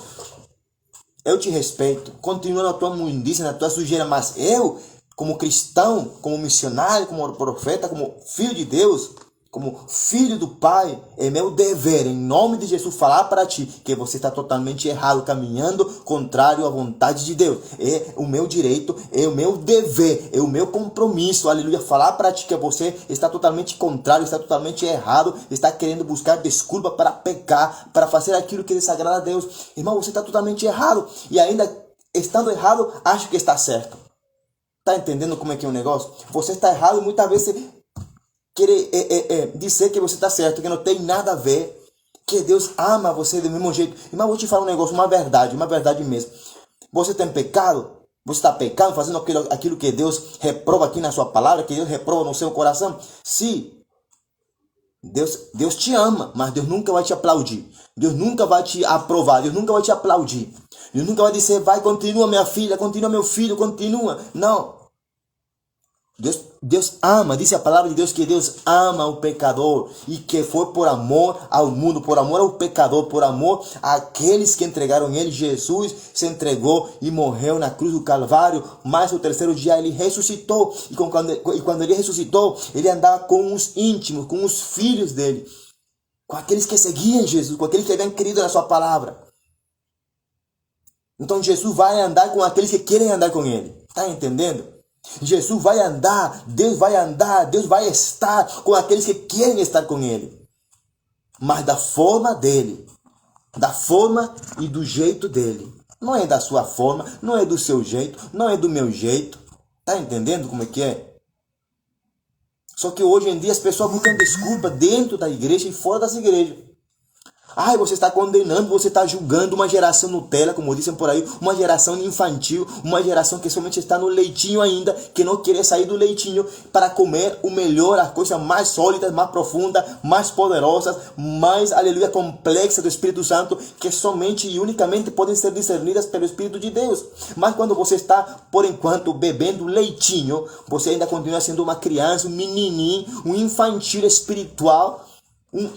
eu te respeito. Continua na tua imundície, na tua sujeira, mas eu, como cristão, como missionário, como profeta, como filho de Deus, como filho do Pai, é meu dever, em nome de Jesus, falar para ti que você está totalmente errado, caminhando contrário à vontade de Deus. É o meu direito, é o meu dever, é o meu compromisso, aleluia, falar para ti que você está totalmente contrário, está totalmente errado, está querendo buscar desculpa para pecar, para fazer aquilo que desagrada a Deus. Irmão, você está totalmente errado e ainda estando errado, acha que está certo. Está entendendo como é que é o negócio? Você está errado e muitas vezes querer dizer que você está certo, que não tem nada a ver, que Deus ama você do mesmo jeito. Irmão, vou te falar um negócio, uma verdade mesmo. Você tem pecado? Você está pecando, fazendo aquilo que Deus reprova aqui na sua palavra, que Deus reprova no seu coração? Sim. Deus te ama, mas Deus nunca vai te aplaudir. Deus nunca vai te aprovar, Deus nunca vai te aplaudir. Ele nunca vai dizer, vai, continua minha filha, continua meu filho, continua. Não. Deus ama, diz a palavra de Deus que Deus ama o pecador e que foi por amor ao mundo, por amor ao pecador, por amor àqueles que entregaram ele. Jesus se entregou e morreu na cruz do Calvário, mas no terceiro dia ele ressuscitou. E quando ele ressuscitou, ele andava com os íntimos, com os filhos dele, com aqueles que seguiam Jesus, com aqueles que haviam crido na sua palavra. Então Jesus vai andar com aqueles que querem andar com ele. Está entendendo? Jesus vai andar, Deus vai estar com aqueles que querem estar com ele. Mas da forma dele, da forma e do jeito dele. Não é da sua forma, não é do seu jeito, não é do meu jeito. Tá entendendo como é que é? Só que hoje em dia as pessoas buscam desculpa dentro da igreja e fora das igrejas. Ai, você está condenando, você está julgando uma geração Nutella, como dizem por aí, uma geração infantil, uma geração que somente está no leitinho ainda, que não quer sair do leitinho para comer o melhor, as coisas mais sólidas, mais profundas, mais poderosas, mais, aleluia, complexas do Espírito Santo, que somente e unicamente podem ser discernidas pelo Espírito de Deus. Mas quando você está, por enquanto, bebendo leitinho, você ainda continua sendo uma criança, um menininho, um infantil espiritual,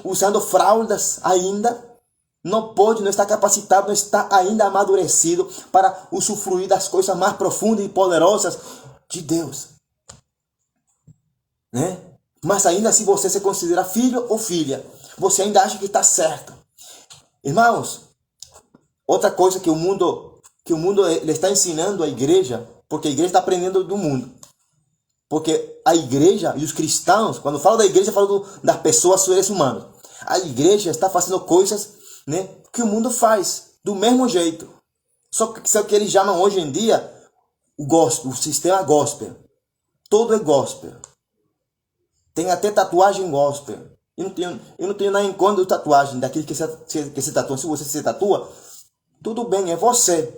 usando fraldas ainda, não pode, não está capacitado, não está ainda amadurecido para usufruir das coisas mais profundas e poderosas de Deus, né? Mas ainda assim você se considera filho ou filha, você ainda acha que está certo. Irmãos, outra coisa que o mundo ele está ensinando à igreja, porque a igreja está aprendendo do mundo. Porque a igreja e os cristãos, quando falo da igreja, falo das pessoas, seres humanos. A igreja está fazendo coisas, né, que o mundo faz, do mesmo jeito. Só que eles chamam hoje em dia o gospel, o sistema gospel. Todo é gospel. Tem até tatuagem gospel. Eu não tenho nada em conta de tatuagem, daquele que se tatua. Se você se tatua, tudo bem, é você.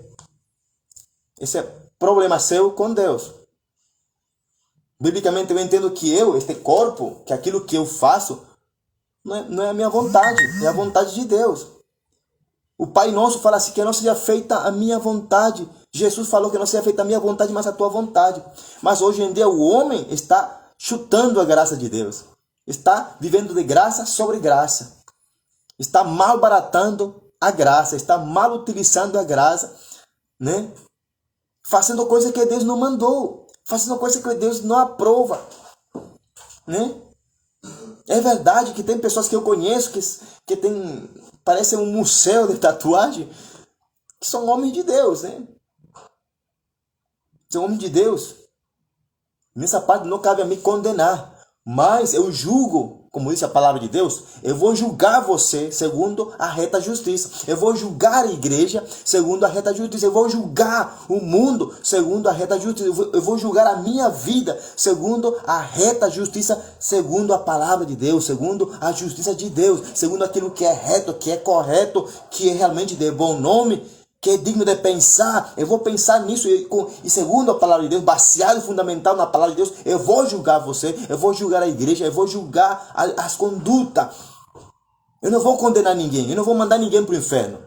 Esse é problema seu com Deus. Biblicamente eu entendo que este corpo, que aquilo que eu faço, não é a minha vontade, é a vontade de Deus. O Pai Nosso fala assim, que não seja feita a minha vontade. Jesus falou que não seja feita a minha vontade, mas a tua vontade. Mas hoje em dia o homem está chutando a graça de Deus. Está vivendo de graça sobre graça. Está malbaratando a graça, está mal utilizando a graça, né? Fazendo coisa que Deus não mandou. Fazendo coisa que Deus não aprova, né? É verdade que tem pessoas que eu conheço que tem, parece um museu de tatuagem, que são homens de Deus, né? São homens de Deus. Nessa parte não cabe a mim condenar, mas eu julgo, como diz a palavra de Deus, eu vou julgar você segundo a reta justiça. Eu vou julgar a igreja segundo a reta justiça. Eu vou julgar o mundo segundo a reta justiça. Eu vou julgar a minha vida segundo a reta justiça, segundo a palavra de Deus, segundo a justiça de Deus, segundo aquilo que é reto, que é correto, que é realmente de bom nome, que é digno de pensar. Eu vou pensar nisso e segundo a palavra de Deus, baseado e fundamental na palavra de Deus, eu vou julgar você, eu vou julgar a igreja, eu vou julgar as condutas. Eu não vou condenar ninguém, eu não vou mandar ninguém para o inferno.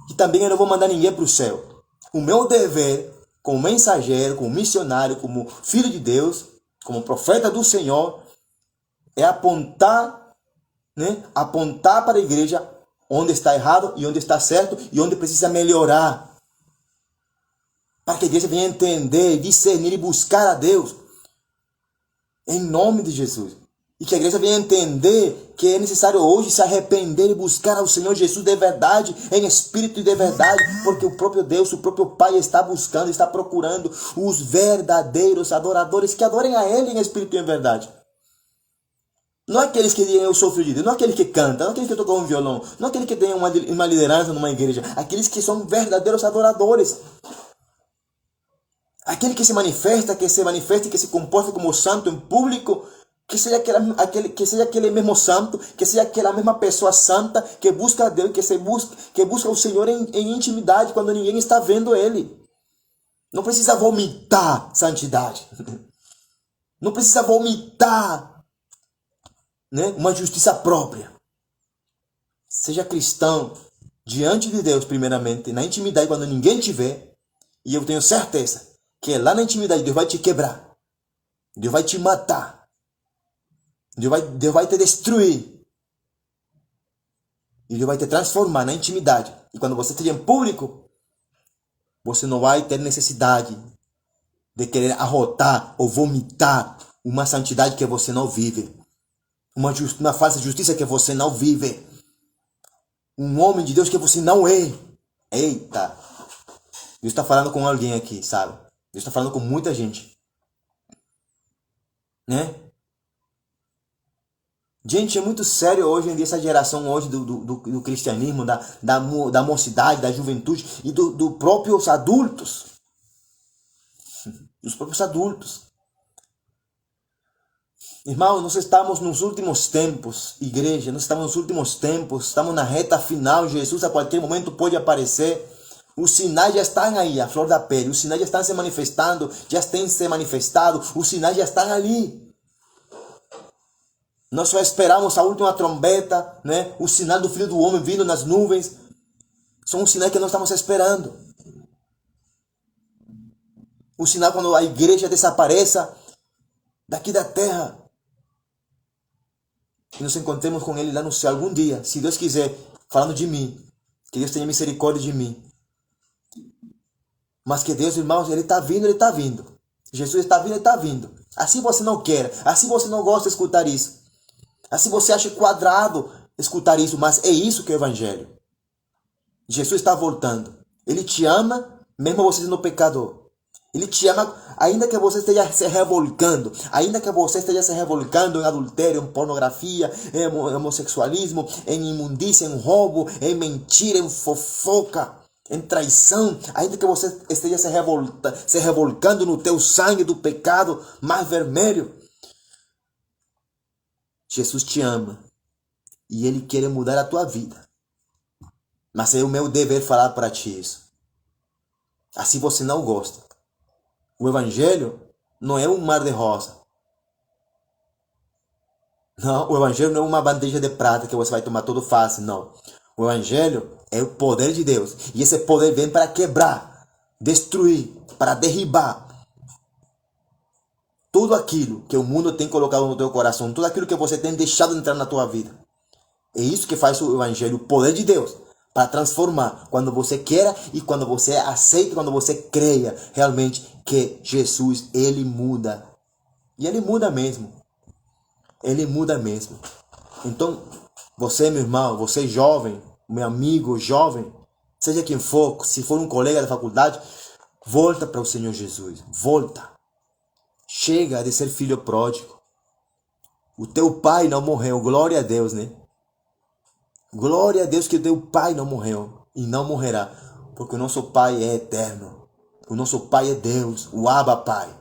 E também eu não vou mandar ninguém para o céu. O meu dever, como mensageiro, como missionário, como filho de Deus, como profeta do Senhor, é apontar, né? Apontar para a igreja onde está errado e onde está certo e onde precisa melhorar. Para que a igreja venha entender, discernir e buscar a Deus. Em nome de Jesus. E que a igreja venha entender que é necessário hoje se arrepender e buscar ao Senhor Jesus de verdade, em espírito e de verdade, porque o próprio Deus, o próprio Pai está buscando, está procurando os verdadeiros adoradores que adorem a Ele em espírito e em verdade. Não aqueles que dizem eu sou filho de Deus, não aquele que canta, não aquele que toca um violão, não aquele que tem uma liderança numa igreja, aqueles que são verdadeiros adoradores. Aquele que se manifesta e que se comporta como santo em público, que seja aquele mesmo santo, que seja aquela mesma pessoa santa que busca a Deus, que busca o Senhor em intimidade quando ninguém está vendo Ele. Não precisa vomitar santidade. Não precisa vomitar, né, uma justiça própria. Seja cristão, diante de Deus, primeiramente, na intimidade, quando ninguém te vê, e eu tenho certeza que lá na intimidade Deus vai te quebrar, Deus vai te matar, Deus vai te destruir, e Deus vai te transformar na intimidade. E quando você estiver em público, você não vai ter necessidade de querer arrotar ou vomitar uma santidade que você não vive, uma falsa justiça que você não vive, um homem de Deus que você não é. Eita! Deus está falando com alguém aqui, sabe? Deus está falando com muita gente, né? Gente, é muito sério hoje em dia essa geração hoje do cristianismo, da mocidade, da juventude e dos próprios adultos. Dos próprios adultos. Irmãos, nós estamos nos últimos tempos, igreja, nós estamos nos últimos tempos, estamos na reta final, Jesus a qualquer momento pode aparecer. Os sinais já estão aí, a flor da pele, os sinais já estão se manifestando, já têm se manifestado, os sinais já estão ali. Nós só esperamos a última trombeta, né? O sinal do Filho do Homem vindo nas nuvens. São os sinais que nós estamos esperando. O sinal quando a igreja desapareça daqui da terra. E nos encontremos com Ele lá no céu algum dia, se Deus quiser, falando de mim. Que Deus tenha misericórdia de mim. Mas que Deus, irmãos, Ele está vindo, Ele está vindo. Jesus está vindo, Ele está vindo. Assim você não quer, assim você não gosta de escutar isso. Assim você acha quadrado escutar isso, mas é isso que é o Evangelho. Jesus está voltando. Ele te ama, mesmo você sendo pecador. Ele te ama, ainda que você esteja se revolcando, ainda que você esteja se revolcando em adultério, em pornografia, em homossexualismo, em imundícia, em roubo, em mentira, em fofoca, em traição, ainda que você esteja se revolcando no teu sangue do pecado mais vermelho, Jesus te ama e Ele quer mudar a tua vida. Mas é o meu dever falar para ti isso. Assim você não gosta. O Evangelho não é um mar de rosa. Não, o Evangelho não é uma bandeja de prata que você vai tomar todo fácil, não. O Evangelho é o poder de Deus. E esse poder vem para quebrar, destruir, para derribar tudo aquilo que o mundo tem colocado no teu coração, tudo aquilo que você tem deixado entrar na tua vida. É isso que faz o Evangelho, o poder de Deus, para transformar quando você queira e quando você aceita, quando você creia realmente que Jesus, Ele muda. E Ele muda mesmo. Ele muda mesmo. Então, você, meu irmão, você jovem, meu amigo jovem, seja quem for, se for um colega da faculdade, volta para o Senhor Jesus. Volta. Chega de ser filho pródigo. O teu pai não morreu, glória a Deus, né? Glória a Deus que o teu pai não morreu e não morrerá, porque o nosso pai é eterno. O nosso pai é Deus, o Abba Pai.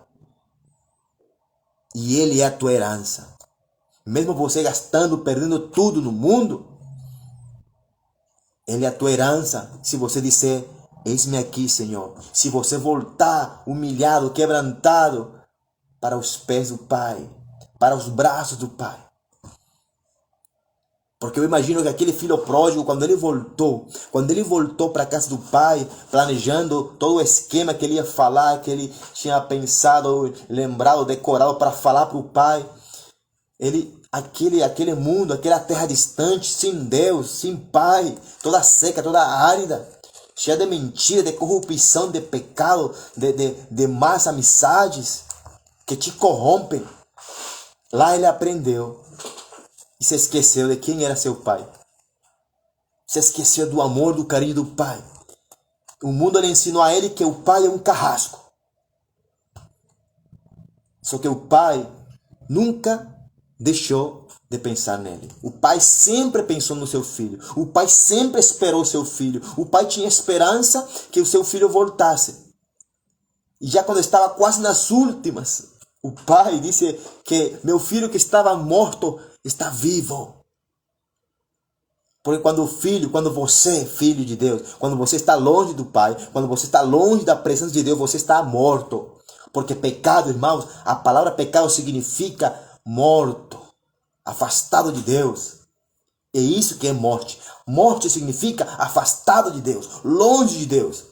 E Ele é a tua herança. Mesmo você gastando, perdendo tudo no mundo, Ele é a tua herança. Se você disser, eis-me aqui, Senhor. Se você voltar humilhado, quebrantado, para os pés do Pai, para os braços do Pai. Porque eu imagino que aquele filho pródigo, quando ele voltou para a casa do pai, planejando todo o esquema que ele ia falar, que ele tinha pensado, lembrado, decorado para falar para o pai, aquele mundo, aquela terra distante, sem Deus, sem pai, toda seca, toda árida, cheia de mentira, de corrupção, de pecado, de más amizades que te corrompem. Lá ele aprendeu. E se esqueceu de quem era seu pai. Se esqueceu do amor, do carinho do pai. O mundo lhe ensinou a ele que o pai é um carrasco. Só que o pai nunca deixou de pensar nele. O pai sempre pensou no seu filho. O pai sempre esperou o seu filho. O pai tinha esperança que o seu filho voltasse. E já quando estava quase nas últimas, o pai disse que meu filho que estava morto está vivo. Porque quando você, filho de Deus, quando você está longe do Pai, quando você está longe da presença de Deus, você está morto. Porque pecado, irmãos, a palavra pecado significa morto, afastado de Deus. É isso que é morte. Morte significa afastado de Deus, longe de Deus.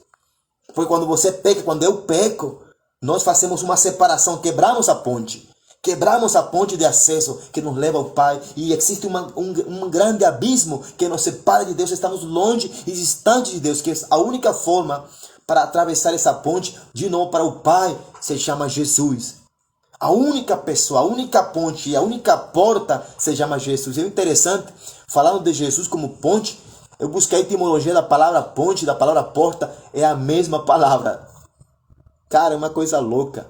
Porque quando você peca, quando eu peco, nós fazemos uma separação, quebramos a ponte. Quebramos a ponte de acesso que nos leva ao Pai. E existe um grande abismo que nos separa de Deus. Estamos longe e distante de Deus. Que a única forma para atravessar essa ponte, de novo para o Pai, se chama Jesus. A única pessoa, a única ponte e a única porta se chama Jesus. É interessante, falando de Jesus como ponte, eu busquei a etimologia da palavra ponte, da palavra porta, é a mesma palavra. Cara, é uma coisa louca.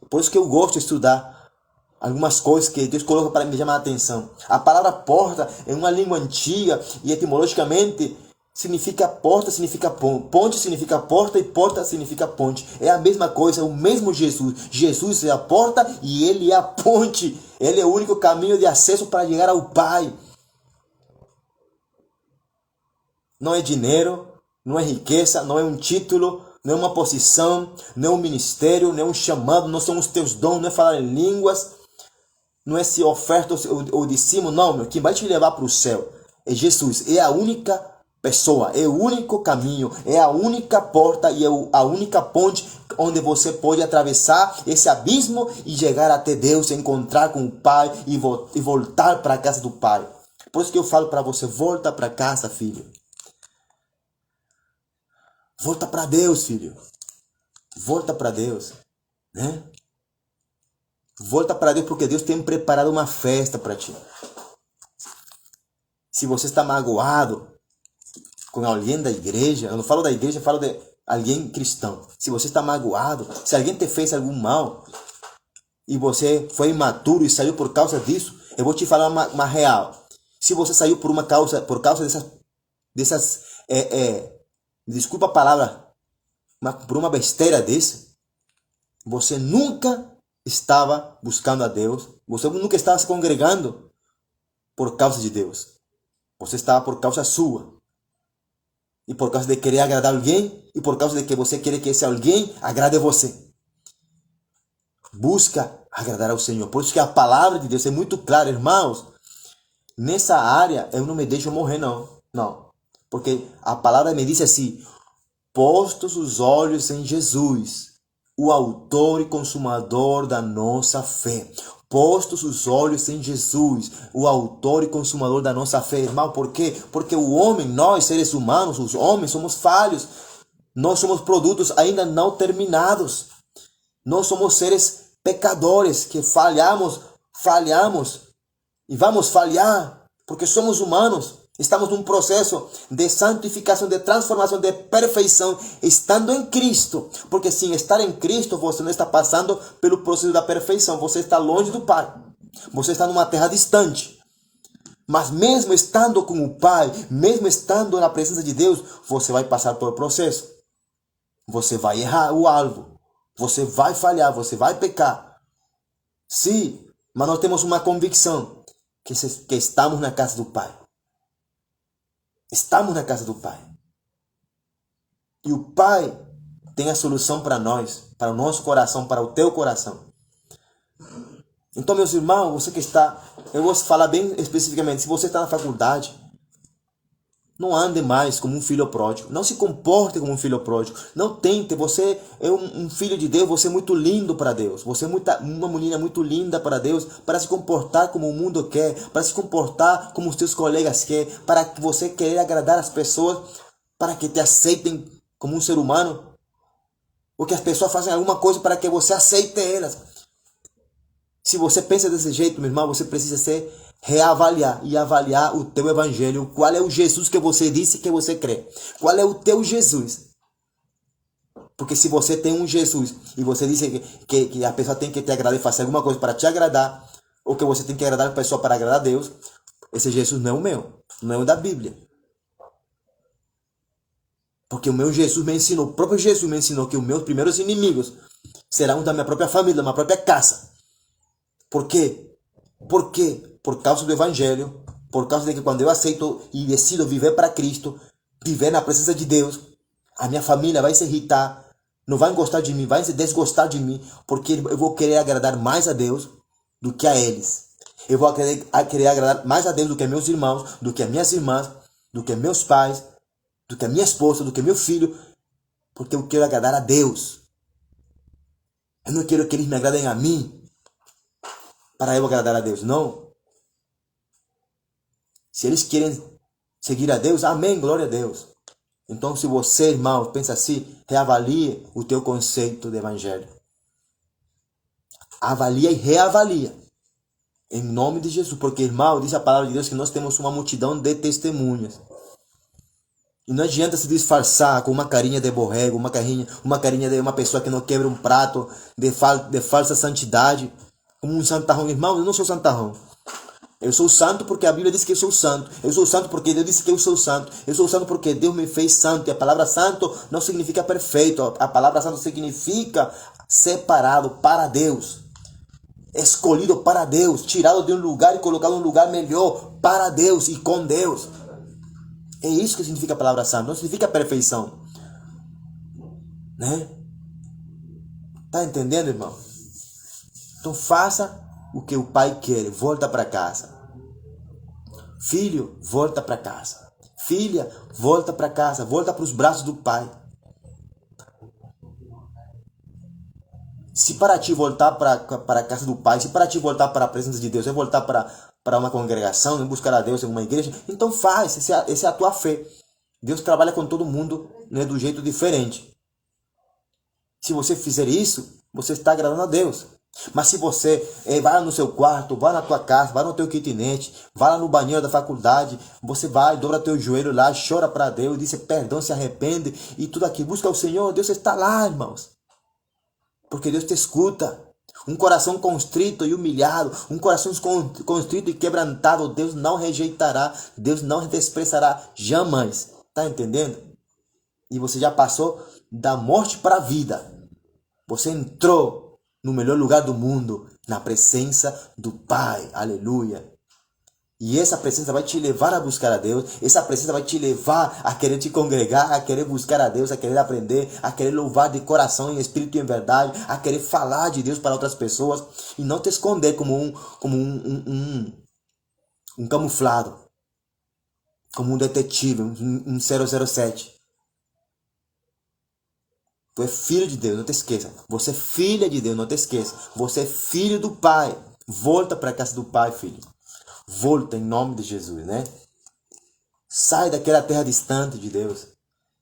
Por isso que eu gosto de estudar algumas coisas que Deus coloca para me chamar a atenção. A palavra porta é uma língua antiga e etimologicamente significa porta, significa ponte, significa porta e porta significa ponte. É a mesma coisa, é o mesmo Jesus. Jesus é a porta e Ele é a ponte. Ele é o único caminho de acesso para chegar ao Pai. Não é dinheiro, não é riqueza, não é um título, não é uma posição, não é um ministério, não é um chamado, não são os teus dons, não é falar em línguas, não é se oferta ou de cima, não, meu. Quem vai te levar para o céu é Jesus, é a única pessoa, é o único caminho, é a única porta e é a única ponte onde você pode atravessar esse abismo e chegar até Deus, encontrar com o Pai e voltar para a casa do Pai. Por isso que eu falo para você, volta para casa, filho. Volta para Deus, filho. Volta para Deus, né? Volta para Deus porque Deus tem preparado uma festa para ti. Se você está magoado com alguém da igreja, eu não falo da igreja, eu falo de alguém cristão. Se você está magoado, se alguém te fez algum mal e você foi imaturo e saiu por causa disso, eu vou te falar uma real. Se você saiu por causa dessas desculpa a palavra, por uma besteira dessa, você nunca estava buscando a Deus, você nunca estava se congregando por causa de Deus. Você estava por causa sua. E por causa de querer agradar alguém, e por causa de que você quer que esse alguém agrade a você. Busca agradar ao Senhor. Por isso que a palavra de Deus é muito clara, irmãos. Nessa área eu não me deixo morrer, não. Não. Porque a palavra me diz assim: postos os olhos em Jesus, o autor e consumador da nossa fé. Postos os olhos em Jesus, o autor e consumador da nossa fé. Irmão, por quê? Porque o homem, nós seres humanos, os homens, somos falhos. Nós somos produtos ainda não terminados. Nós somos seres pecadores que falhamos e vamos falhar, porque somos humanos. Estamos num processo de santificação, de transformação, de perfeição, estando em Cristo. Porque sem estar em Cristo, você não está passando pelo processo da perfeição. Você está longe do Pai. Você está numa terra distante. Mas mesmo estando com o Pai, mesmo estando na presença de Deus, você vai passar pelo processo. Você vai errar o alvo. Você vai falhar, você vai pecar. Sim, mas nós temos uma convicção que estamos na casa do Pai. Estamos na casa do Pai. E o Pai tem a solução para nós, para o nosso coração, para o teu coração. Então, meus irmãos, você que está... Eu vou falar bem especificamente. Se você está na faculdade, não ande mais como um filho pródigo. Não se comporte como um filho pródigo. Não tente. Você é um filho de Deus. Você é muito lindo para Deus. Você é uma menina muito linda para Deus. Para se comportar como o mundo quer. Para se comportar como os seus colegas querem. Para que você querer agradar as pessoas. Para que te aceitem como um ser humano. Ou que as pessoas façam alguma coisa para que você aceite elas. Se você pensa desse jeito, meu irmão, você precisa reavaliar e avaliar o teu evangelho. Qual é o Jesus que você disse que você crê? Qual é o teu Jesus? Porque se você tem um Jesus e você disse que a pessoa tem que te agradar e fazer alguma coisa para te agradar, ou que você tem que agradar a pessoa para agradar a Deus, esse Jesus não é o meu, não é o da Bíblia. Porque o meu Jesus me ensinou, o próprio Jesus me ensinou que os meus primeiros inimigos serão da minha própria família, da minha própria casa. Por quê? Por quê? Por causa do Evangelho, por causa de que quando eu aceito e decido viver para Cristo, viver na presença de Deus, a minha família vai se irritar, não vai gostar de mim, vai se desgostar de mim, porque eu vou querer agradar mais a Deus do que a eles. Eu vou querer agradar mais a Deus do que a meus irmãos, do que a minhas irmãs, do que meus pais, do que a minha esposa, do que meu filho, porque eu quero agradar a Deus. Eu não quero que eles me agradem a mim para eu agradar a Deus, não. Se eles querem seguir a Deus, amém, glória a Deus. Então, se você, irmão, pensa assim, reavalie o teu conceito de evangelho. Avalia e reavalia. Em nome de Jesus. Porque, irmão, diz a palavra de Deus que nós temos uma multidão de testemunhas. E não adianta se disfarçar com uma carinha de borrego, uma carinha de uma pessoa que não quebra um prato, de falsa santidade. Como um santarrão. Irmão, eu não sou santarrão. Eu sou santo porque a Bíblia diz que eu sou santo. Eu sou santo porque Deus disse que eu sou santo. Eu sou santo porque Deus me fez santo. E a palavra santo não significa perfeito. A palavra santo significa separado para Deus. Escolhido para Deus. Tirado de um lugar e colocado em um lugar melhor para Deus e com Deus. É isso que significa a palavra santo. Não significa perfeição. Né? Tá entendendo, irmão? Então faça o que o pai quer. Volta para casa. Filho, volta para casa. Filha, volta para casa. Volta para os braços do pai. Se para ti voltar para a casa do pai, se para ti voltar para a presença de Deus, é voltar para uma congregação, é buscar a Deus em uma igreja, então faz. Essa é a tua fé. Deus trabalha com todo mundo, né, do jeito diferente. Se você fizer isso, você está agradando a Deus. Mas se você vai no seu quarto, vai na tua casa, vai no teu kitnet, vai lá no banheiro da faculdade, você vai, dobra teu joelho lá, chora para Deus, diz perdão, se arrepende e tudo aqui, busca o Senhor, Deus está lá, irmãos. Porque Deus te escuta. Um coração constrito e humilhado, um coração constrito e quebrantado, Deus não rejeitará, Deus não desprezará jamais. Tá entendendo? E você já passou da morte para a vida. Você entrou no melhor lugar do mundo, na presença do Pai. Aleluia. E essa presença vai te levar a buscar a Deus. Essa presença vai te levar a querer te congregar, a querer buscar a Deus, a querer aprender, a querer louvar de coração, em espírito e em verdade, a querer falar de Deus para outras pessoas e não te esconder como um camuflado, como um detetive, um 007. Tu é filho de Deus, não te esqueça. Você é filha de Deus, não te esqueça. Você é filho do Pai. Volta para a casa do Pai, filho. Volta em nome de Jesus, né? Sai daquela terra distante de Deus.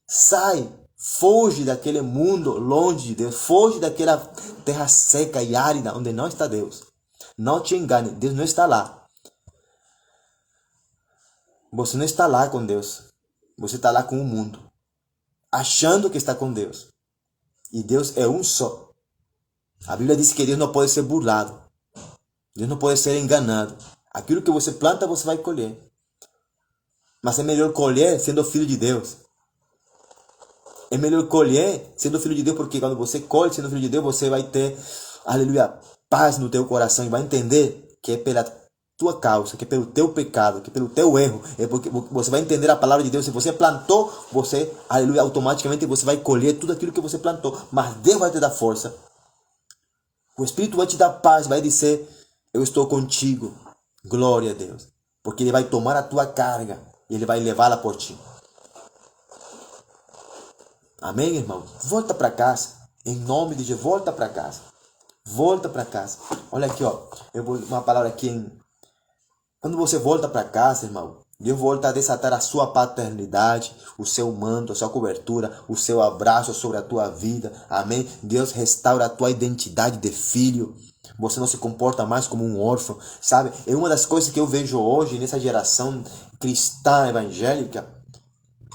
Sai, foge daquele mundo longe de Deus. Foge daquela terra seca e árida onde não está Deus. Não te engane, Deus não está lá. Você não está lá com Deus. Você está lá com o mundo. Achando que está com Deus. E Deus é um só. A Bíblia diz que Deus não pode ser burlado. Deus não pode ser enganado. Aquilo que você planta, você vai colher. Mas é melhor colher sendo filho de Deus. É melhor colher sendo filho de Deus, porque quando você colhe sendo filho de Deus, você vai ter, aleluia, paz no teu coração e vai entender que é pela tua causa, que é pelo teu pecado, que é pelo teu erro. É porque você vai entender a palavra de Deus. Se você plantou, você, aleluia, automaticamente você vai colher tudo aquilo que você plantou. Mas Deus vai te dar força. O Espírito vai te dar paz, vai dizer, eu estou contigo. Glória a Deus. Porque Ele vai tomar a tua carga e Ele vai levá-la por ti. Amém, irmão? Volta para casa. Em nome de Jesus, volta para casa. Volta para casa. Olha aqui, ó. Eu vou uma palavra aqui. Quando você volta para casa, irmão, Deus volta a desatar a sua paternidade, o seu manto, a sua cobertura, o seu abraço sobre a tua vida. Amém? Deus restaura a tua identidade de filho. Você não se comporta mais como um órfão, sabe? É uma das coisas que eu vejo hoje nessa geração cristã evangélica,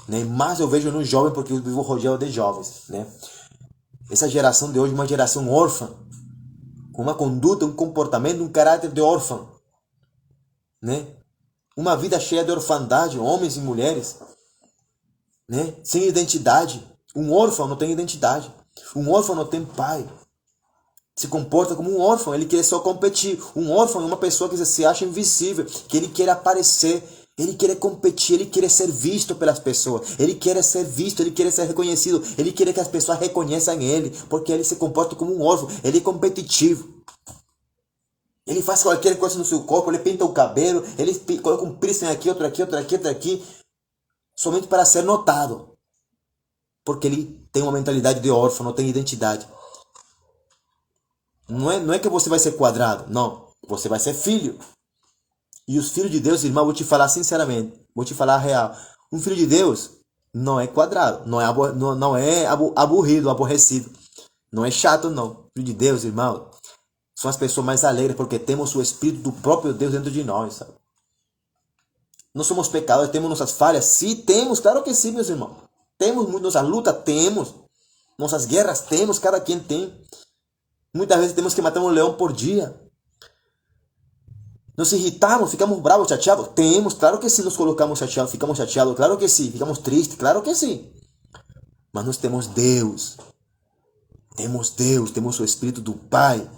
né? Mas eu vejo no jovem porque eu vivo rodeado de jovens, né? Essa geração de hoje é uma geração órfã, com uma conduta, um comportamento, um caráter de órfão, né? Uma vida cheia de orfandade, homens e mulheres, né? Sem identidade. Um órfão não tem identidade. Um órfão não tem pai. Se comporta como um órfão, ele quer só competir. Um órfão é uma pessoa que se acha invisível, que ele quer aparecer, ele quer competir, ele quer ser visto pelas pessoas, ele quer ser visto, ele quer ser reconhecido, ele quer que as pessoas reconheçam ele, porque ele se comporta como um órfão, ele é competitivo. Ele faz qualquer coisa no seu corpo, ele pinta o cabelo, ele coloca um piercing aqui, outro aqui, outro aqui, outro aqui. somente para ser notado, porque ele tem uma mentalidade de órfão, não tem identidade. Não é que você vai ser quadrado, não. Você vai ser filho. E os filhos de Deus, irmão, vou te falar sinceramente, vou te falar a real. Um filho de Deus não é quadrado, não é aburrido, aborrecido. Não é chato, não. Filho de Deus, irmão, são as pessoas mais alegres porque temos o Espírito do próprio Deus dentro de nós, sabe? Não somos pecadores, temos nossas falhas? Sim, temos, claro que sim, meus irmãos. Temos nossa luta, temos. Nossas guerras, temos, cada quem tem. Muitas vezes temos que matar um leão por dia. Nos irritamos, ficamos bravos, chateados? Temos, claro que sim, nos colocamos chateados, ficamos chateados, claro que sim, ficamos tristes, claro que sim. Mas nós temos Deus. Temos Deus, temos o Espírito do Pai.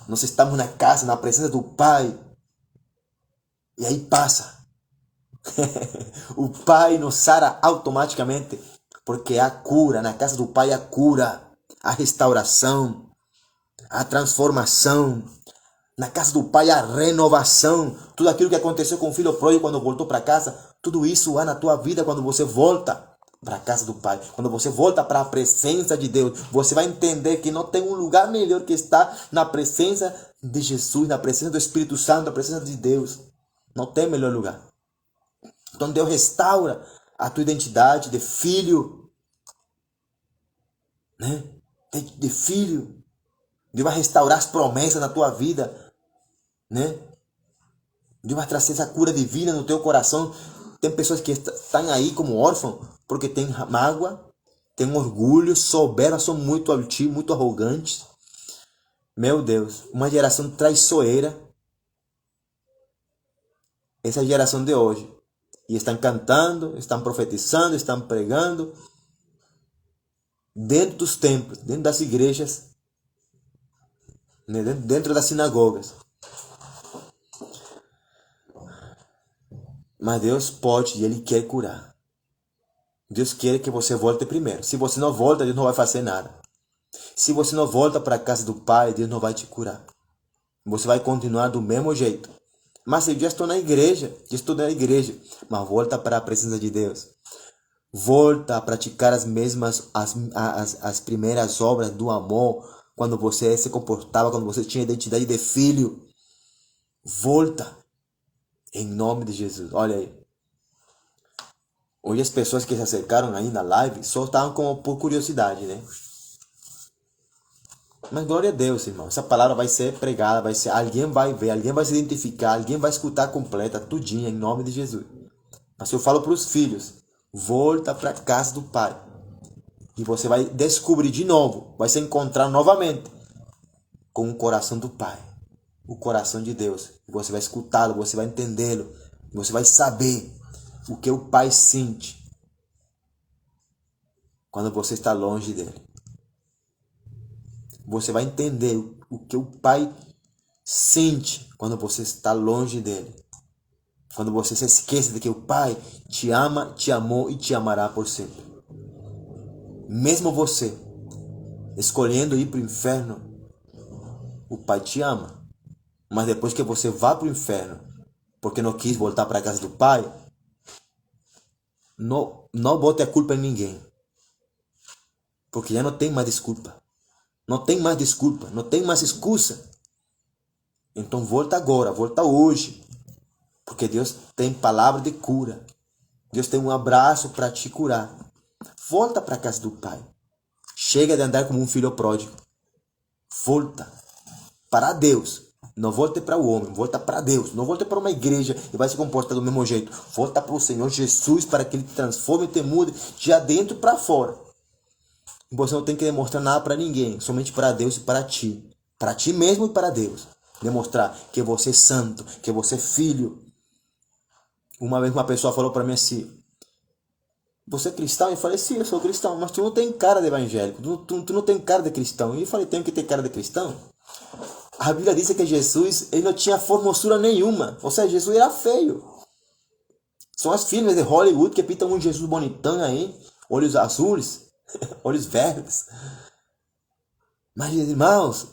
Nós estamos na casa, na presença do Pai. E aí passa. O Pai nos sara automaticamente, porque há cura, na casa do Pai há cura, a restauração, a transformação. Na casa do Pai há renovação. Tudo aquilo que aconteceu com o filho pródigo quando voltou para casa, tudo isso há na tua vida quando você volta para a casa do Pai. Quando você volta para a presença de Deus, você vai entender que não tem um lugar melhor que estar na presença de Jesus, na presença do Espírito Santo, na presença de Deus. Não tem melhor lugar. Então Deus restaura a tua identidade de filho, né? De filho. Deus vai restaurar as promessas na tua vida, né? Deus vai trazer essa cura divina no teu coração. Tem pessoas que estão aí como órfãos porque tem mágoa, tem orgulho, soberba, são muito altivos, muito arrogantes. Meu Deus, uma geração traiçoeira. Essa geração de hoje. E estão cantando, estão profetizando, estão pregando dentro dos templos, dentro das igrejas, né? Dentro das sinagogas. Mas Deus pode e Ele quer curar. Deus quer que você volte primeiro. Se você não volta, Deus não vai fazer nada. Se você não volta para a casa do Pai, Deus não vai te curar. Você vai continuar do mesmo jeito. Mas eu já estou na igreja, mas volta para a presença de Deus. Volta a praticar as mesmas, as primeiras obras do amor, quando você se comportava, quando você tinha identidade de filho. Volta, em nome de Jesus. Olha aí. Hoje as pessoas que se acercaram aí na live só estavam por curiosidade, né? Mas glória a Deus, irmão. Essa palavra vai ser pregada, alguém vai ver, alguém vai se identificar, alguém vai escutar completa, tudinha, em nome de Jesus. Mas eu falo para os filhos, volta para a casa do Pai. E você vai descobrir de novo, vai se encontrar novamente com o coração do Pai, o coração de Deus. Você vai escutá-lo, você vai entendê-lo, você vai saber o que o Pai sente quando você está longe dele. Você vai entender o que o Pai sente quando você está longe dele. Quando você se esquece de que o Pai te ama, te amou e te amará por sempre. Mesmo você escolhendo ir para o inferno, o Pai te ama. Mas depois que você vá para o inferno, porque não quis voltar para a casa do Pai, não bote a culpa em ninguém. Porque já não tem mais desculpa. Não tem mais desculpa, não tem mais excusa. Então volta agora, volta hoje. Porque Deus tem palavra de cura. Deus tem um abraço para te curar. Volta para a casa do Pai. Chega de andar como um filho pródigo. Volta para Deus. Não volte para o homem, volta para Deus. Não volte para uma igreja e vai se comportar do mesmo jeito. Volta para o Senhor Jesus para que Ele te transforme e te mude de dentro para fora. Você não tem que demonstrar nada para ninguém, somente para Deus e para ti. Para ti mesmo e para Deus. Demonstrar que você é santo, que você é filho. Uma vez uma pessoa falou para mim assim, você é cristão? Eu falei, sim, eu sou cristão, mas tu não tem cara de evangélico, tu não tem cara de cristão. E eu falei, tenho que ter cara de cristão? A Bíblia diz que Jesus, ele não tinha formosura nenhuma, ou seja, Jesus era feio. São as filmes de Hollywood que pintam um Jesus bonitão aí, olhos azuis, olhos verdes. Mas, irmãos,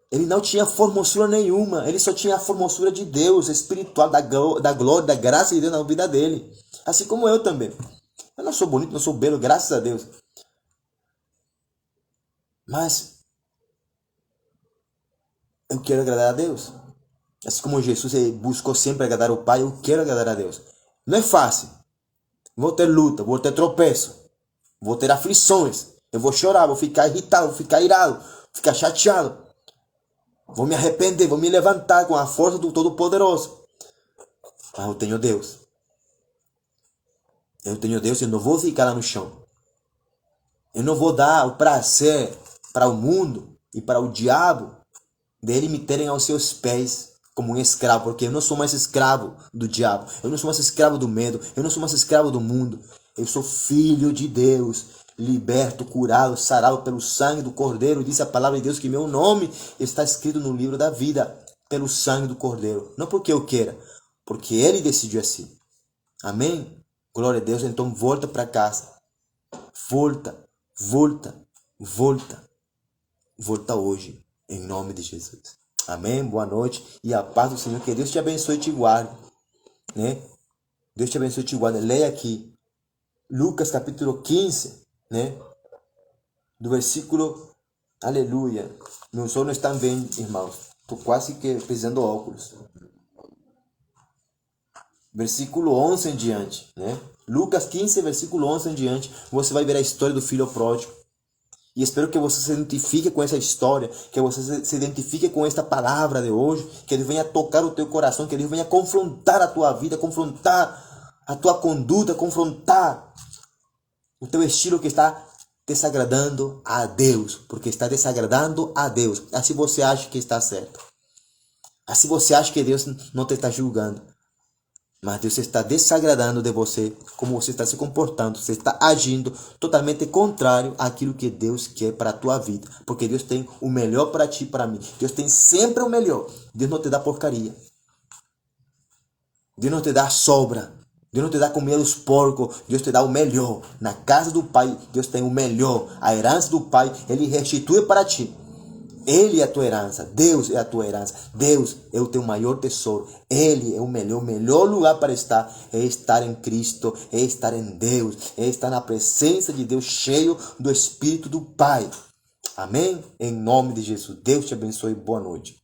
ele não tinha formosura nenhuma. Ele só tinha a formosura de Deus, espiritual, da glória, da graça de Deus na vida dele. Assim como eu também. Eu não sou bonito, não sou belo, graças a Deus. Mas eu quero agradar a Deus. Assim como Jesus buscou sempre agradar o Pai, eu quero agradar a Deus. Não é fácil. Vou ter luta, vou ter tropeço, vou ter aflições. Eu vou chorar, vou ficar irritado, vou ficar irado, vou ficar chateado. Vou me arrepender, vou me levantar com a força do Todo-Poderoso. Mas eu tenho Deus. Eu tenho Deus e eu não vou ficar lá no chão. Eu não vou dar o prazer para o mundo e para o diabo dele me terem aos seus pés como um escravo, porque eu não sou mais escravo do diabo, eu não sou mais escravo do medo, eu não sou mais escravo do mundo. Eu sou filho de Deus, liberto, curado, sarado pelo sangue do Cordeiro. Diz a palavra de Deus que meu nome está escrito no livro da vida pelo sangue do Cordeiro. Não porque eu queira, porque Ele decidiu assim. Amém? Glória a Deus. Então volta para casa. Volta, volta, volta. Volta hoje, em nome de Jesus. Amém? Boa noite e a paz do Senhor. Que Deus te abençoe e te guarde. Né? Deus te abençoe e te guarde. Leia aqui. Lucas capítulo 15, né? Do versículo... Aleluia. Meus olhos estão bem, irmãos. Estou quase que precisando de óculos. Versículo 11 em diante, né? Lucas 15, versículo 11 em diante. Você vai ver a história do filho pródigo. E espero que você se identifique com essa história, que você se identifique com esta palavra de hoje, que ele venha tocar o teu coração, que ele venha confrontar a tua vida, confrontar a tua conduta, confrontar o teu estilo que está desagradando a Deus, porque está desagradando a Deus. Assim você acha que está certo. Assim você acha que Deus não te está julgando. Mas Deus está desagradando de você, como você está se comportando, você está agindo totalmente contrário àquilo que Deus quer para a tua vida. Porque Deus tem o melhor para ti e para mim. Deus tem sempre o melhor. Deus não te dá porcaria. Deus não te dá sobra. Deus não te dá comida dos porcos. Deus te dá o melhor. Na casa do Pai, Deus tem o melhor. A herança do Pai, Ele restitui para ti. Ele é a tua herança, Deus é a tua herança, Deus é o teu maior tesouro, Ele é o melhor lugar para estar, é estar em Cristo, é estar em Deus, é estar na presença de Deus, cheio do Espírito do Pai. Amém? Em nome de Jesus, Deus te abençoe, boa noite.